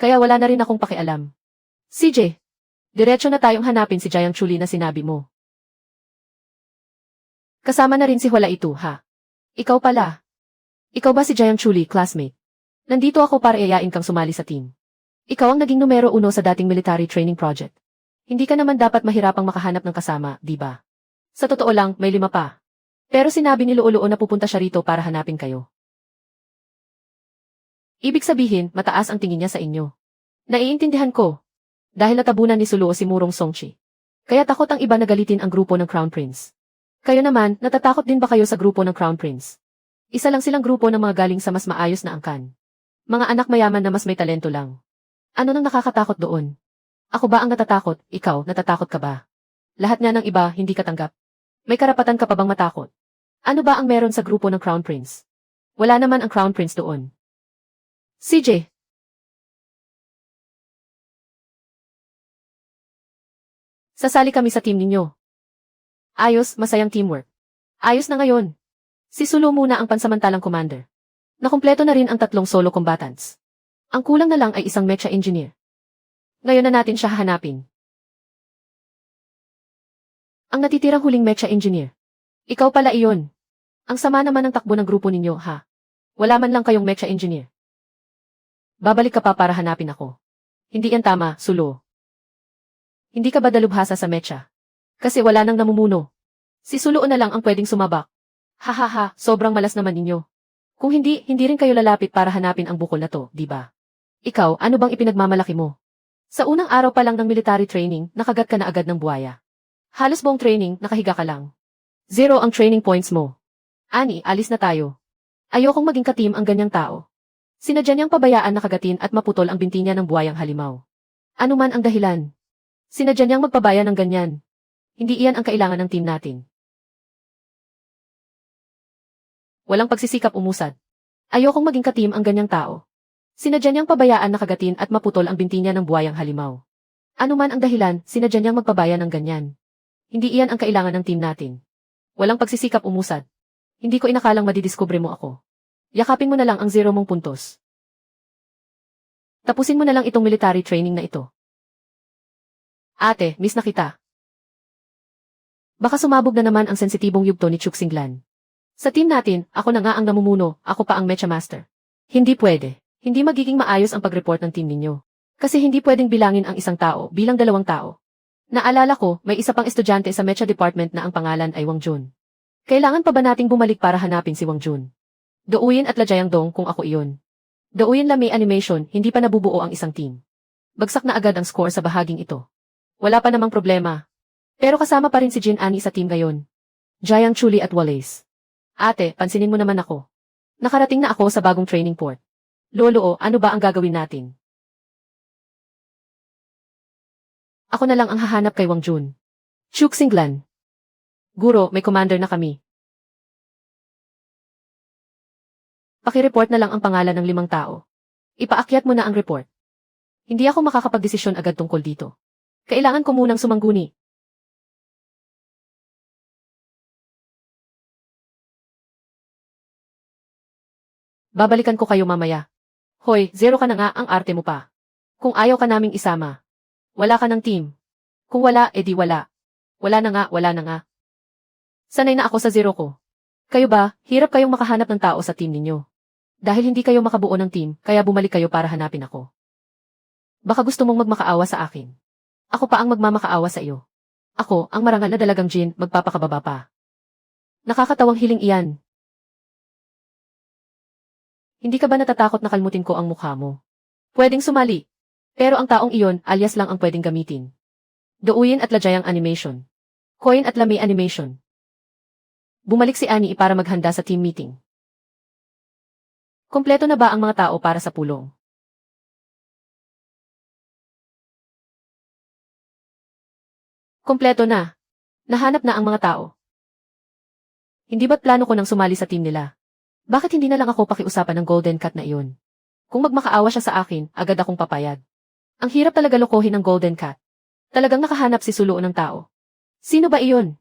Kaya wala na rin akong pakialam. CJ, diretso na tayong hanapin si Jiang Chuli na sinabi mo. Kasama na rin si Hula itu, ha? Ikaw pala. Ikaw ba si Jiang Chuli, classmate? Nandito ako para iayain kang sumali sa team. Ikaw ang naging numero 1 sa dating military training project. Hindi ka naman dapat mahirapang makahanap ng kasama, di ba? Sa totoo lang, may 5 pa. Pero sinabi ni Luo na pupunta siya rito para hanapin kayo. Ibig sabihin, mataas ang tingin niya sa inyo. Naiintindihan ko. Dahil natabunan ni Sulu si Murong Songchi. Kaya takot ang iba na galitin ang grupo ng Crown Prince. Kayo naman, natatakot din ba kayo sa grupo ng Crown Prince? Isa lang silang grupo ng mga galing sa mas maayos na angkan. Mga anak mayaman na mas may talento lang. Ano nang nakakatakot doon? Ako ba ang natatakot? Ikaw, natatakot ka ba? Lahat nga ng iba, hindi ka tanggap. May karapatan ka pa bang matakot? Ano ba ang meron sa grupo ng Crown Prince? Wala naman ang Crown Prince doon. CJ. Sasali kami sa team ninyo. Ayos, masayang teamwork. Ayos na ngayon. Si Sulu muna ang pansamantalang commander. Nakumpleto na rin ang 3 solo combatants. Ang kulang na lang ay isang mecha engineer. Ngayon na natin siya hahanapin. Ang natitirang huling mecha engineer. Ikaw pala iyon. Ang sama naman ng takbo ng grupo ninyo, ha? Wala man lang kayong mecha engineer. Babalik ka pa para hanapin ako. Hindi yan tama, Sulo. Hindi ka ba dalubhasa sa mecha? Kasi wala nang namumuno. Si Sulo na lang ang pwedeng sumabak. Hahaha, sobrang malas naman ninyo. Kung hindi rin kayo lalapit para hanapin ang bukol na to, di ba? Ikaw, ano bang ipinagmamalaki mo? Sa unang araw pa lang ng military training, nakagat ka na agad ng buhaya. Halos buong training, nakahiga ka lang. 0 ang training points mo. Ani, alis na tayo. Ayokong maging ka-team ang ganyang tao. Sinadya niyang pabayaan na kagatin at maputol ang binti niya ng buhayang halimaw. Ano man ang dahilan. Sinadya niyang magpabaya ng ganyan. Hindi iyan ang kailangan ng team natin. Walang pagsisikap umusad. Ayokong maging ka-team ang ganyang tao. Sinadya niyang pabayaan na kagatin at maputol ang binti niya ng buhayang halimaw. Ano man ang dahilan, sinadya niyang magpabaya ng ganyan. Hindi iyan ang kailangan ng team natin. Walang pagsisikap umusad. Hindi ko inakalang madidiskubre mo ako. Yakapin mo na lang ang 0 mong puntos. Tapusin mo na lang itong military training na ito. Ate, miss na kita. Baka sumabog na naman ang sensitibong yugto ni Chuxinglan. Sa team natin, ako na nga ang namumuno, ako pa ang mecha master. Hindi pwede. Hindi magiging maayos ang pag-report ng team ninyo. Kasi hindi pwedeng bilangin ang isang tao bilang 2 tao. Naalala ko, may isa pang estudyante sa mecha department na ang pangalan ay Wang Jun. Kailangan pa ba nating bumalik para hanapin si Wang Jun? Douyin at Lajayang Dong kung ako iyon. Douyin la may animation, hindi pa nabubuo ang isang team. Bagsak na agad ang score sa bahaging ito. Wala pa namang problema. Pero kasama pa rin si Jin Ani sa team ngayon. Jiang Chuli at Wallace. Ate, pansinin mo naman ako. Nakarating na ako sa bagong training port. Lolo, ano ba ang gagawin natin? Ako na lang ang hahanap kay Wang Jun. Chuxinglan. Guro, may commander na kami. Paki-report na lang ang pangalan ng 5 tao. Ipaakyat mo na ang report. Hindi ako makakapagdesisyon agad tungkol dito. Kailangan ko munang sumangguni. Babalikan ko kayo mamaya. Hoy, 0 ka na nga, ang arte mo pa. Kung ayaw ka naming isama. Wala ka ng team. Kung wala, edi wala. Wala na nga, wala na nga. Sanay na ako sa 0 ko. Kayo ba, hirap kayong makahanap ng tao sa team ninyo. Dahil hindi kayo makabuo ng team, kaya bumalik kayo para hanapin ako. Baka gusto mong magmakaawa sa akin. Ako pa ang magmamakaawa sa iyo. Ako, ang marangal na dalagang Jin, magpapakababa pa. Nakakatawang hiling iyan. Hindi ka ba natatakot na kalmutin ko ang mukha mo? Pwedeng sumali. Pero ang taong iyon, alias lang ang pwedeng gamitin. Douyin at Lajayang animation. Coin at Lami animation. Bumalik si Ani para maghanda sa team meeting. Kompleto na ba ang mga tao para sa pulong? Kompleto na. Nahanap na ang mga tao. Hindi ba't plano ko nang sumali sa team nila? Bakit hindi na lang ako pakiusapan ng Golden Cat na iyon? Kung magmakaawa siya sa akin, agad akong papayag. Ang hirap talaga lokohin ng Golden Cat. Talagang nakahanap si Sulo ng tao. Sino ba iyon?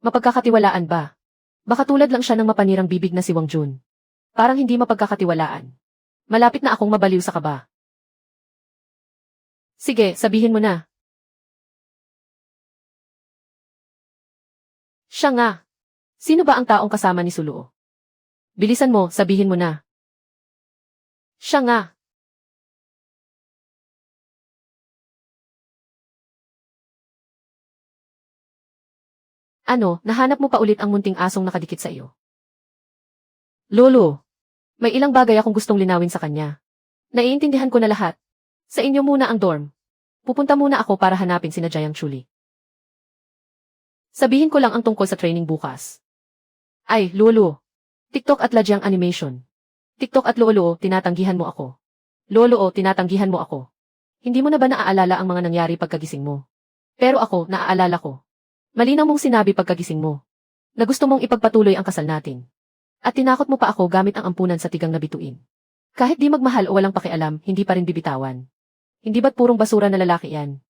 Mapagkakatiwalaan ba? Baka tulad lang siya ng mapanirang bibig na si Wang Jun. Parang hindi mapagkakatiwalaan. Malapit na akong mabaliw sa kaba. Sige, sabihin mo na. Siya nga. Sino ba ang taong kasama ni Sulo? Bilisan mo, sabihin mo na. Siya nga. Ano, nahanap mo pa ulit ang munting asong nakadikit sa iyo? Lolo, may ilang bagay akong gustong linawin sa kanya. Naiintindihan ko na lahat. Sa inyo muna ang dorm. Pupunta muna ako para hanapin sina Jiang Chuli. Sabihin ko lang ang tungkol sa training bukas. Ay, Lolo. TikTok at Lajang animation. TikTok at Lolo, tinatanggihan mo ako. Lolo, tinatanggihan mo ako. Hindi mo na ba naaalala ang mga nangyari pagkagising mo? Pero ako, naaalala ko. Malinaw mong sinabi pagkagising mo. Na gusto mong ipagpatuloy ang kasal natin. At tinakot mo pa ako gamit ang ampunan sa tigang na bituin. Kahit di magmahal o walang pakialam, hindi pa rin bibitawan. Hindi ba't purong basura na lalaki yan?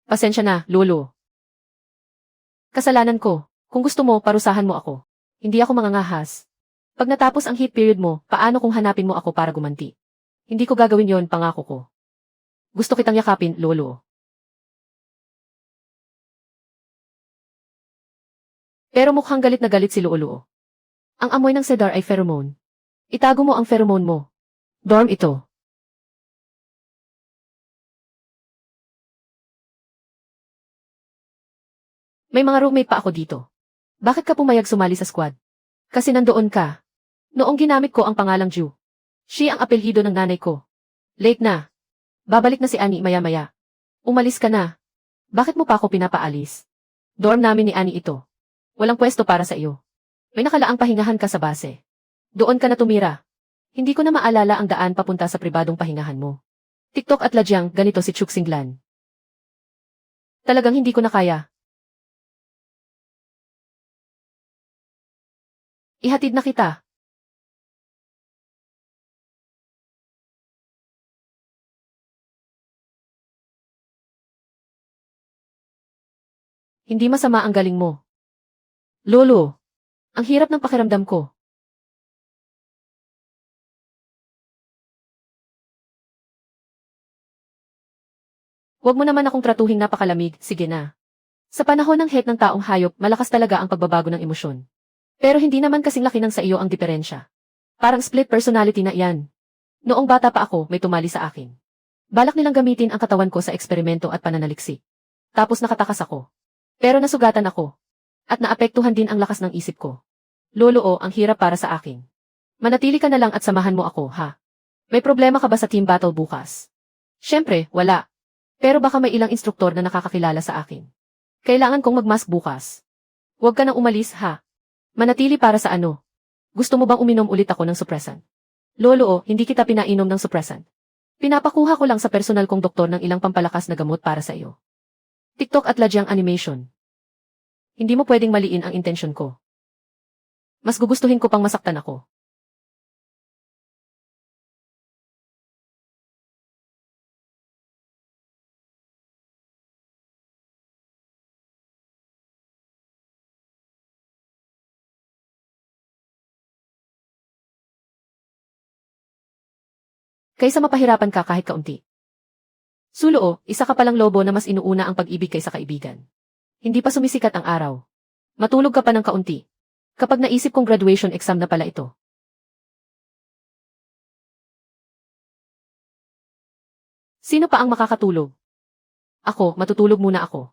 Pasensya na, Lolo. Kasalanan ko. Kung gusto mo, parusahan mo ako. Hindi ako mangangahas. Pag natapos ang heat period mo, paano kung hanapin mo ako para gumanti? Hindi ko gagawin yon, pangako ko. Gusto kitang yakapin, Lolo. Pero mukhang galit na galit si Lolo. Ang amoy ng cedar ay pheromone. Itago mo ang pheromone mo. Dorm ito. May mga roommate pa ako dito. Bakit ka pumayag sumali sa squad? Kasi nandoon ka. Noong ginamit ko ang pangalang Ju. Siya ang apelyido ng nanay ko. Late na. Babalik na si Annie maya-maya. Umalis ka na. Bakit mo pa ako pinapaalis? Dorm namin ni Annie ito. Walang pwesto para sa iyo. May nakalaang pahingahan ka sa base. Doon ka na tumira. Hindi ko na maalala ang daan papunta sa pribadong pahingahan mo. TikTok at ladyang ganito si Chuk Singlan. Talagang hindi ko na kaya. Ihatid na kita. Hindi masama ang galing mo. Lolo, ang hirap ng pakiramdam ko. Huwag mo naman akong tratuhing napakalamig, sige na. Sa panahon ng head ng taong hayop, malakas talaga ang pagbabago ng emosyon. Pero hindi naman kasing laki ng sa iyo ang diferensya. Parang split personality na iyan. Noong bata pa ako, may tumali sa akin. Balak nilang gamitin ang katawan ko sa eksperimento at pananaliksik. Tapos nakatakas ako. Pero nasugatan ako. At naapektuhan din ang lakas ng isip ko. Lolo, ang hirap para sa akin. Manatili ka na lang at samahan mo ako, ha? May problema ka ba sa team battle bukas? Siyempre, wala. Pero baka may ilang instruktor na nakakakilala sa akin. Kailangan kong magmask bukas. Huwag ka nang umalis, ha? Manatili para sa ano? Gusto mo bang uminom ulit ako ng suppressant? Lolo, hindi kita pinainom ng suppressant. Pinapakuha ko lang sa personal kong doktor ng ilang pampalakas na gamot para sa iyo. TikTok at ladyang animation. Hindi mo pwedeng maliin ang intensyon ko. Mas gugustuhin ko pang masaktan ako. Kaysa mapahirapan ka kahit kaunti. Sulo, isa ka palang lobo na mas inuuna ang pag-ibig kaysa kaibigan. Hindi pa sumisikat ang araw. Matulog ka pa ng kaunti. Kapag naisip kong graduation exam na pala ito. Sino pa ang makakatulog? Ako, matutulog muna ako.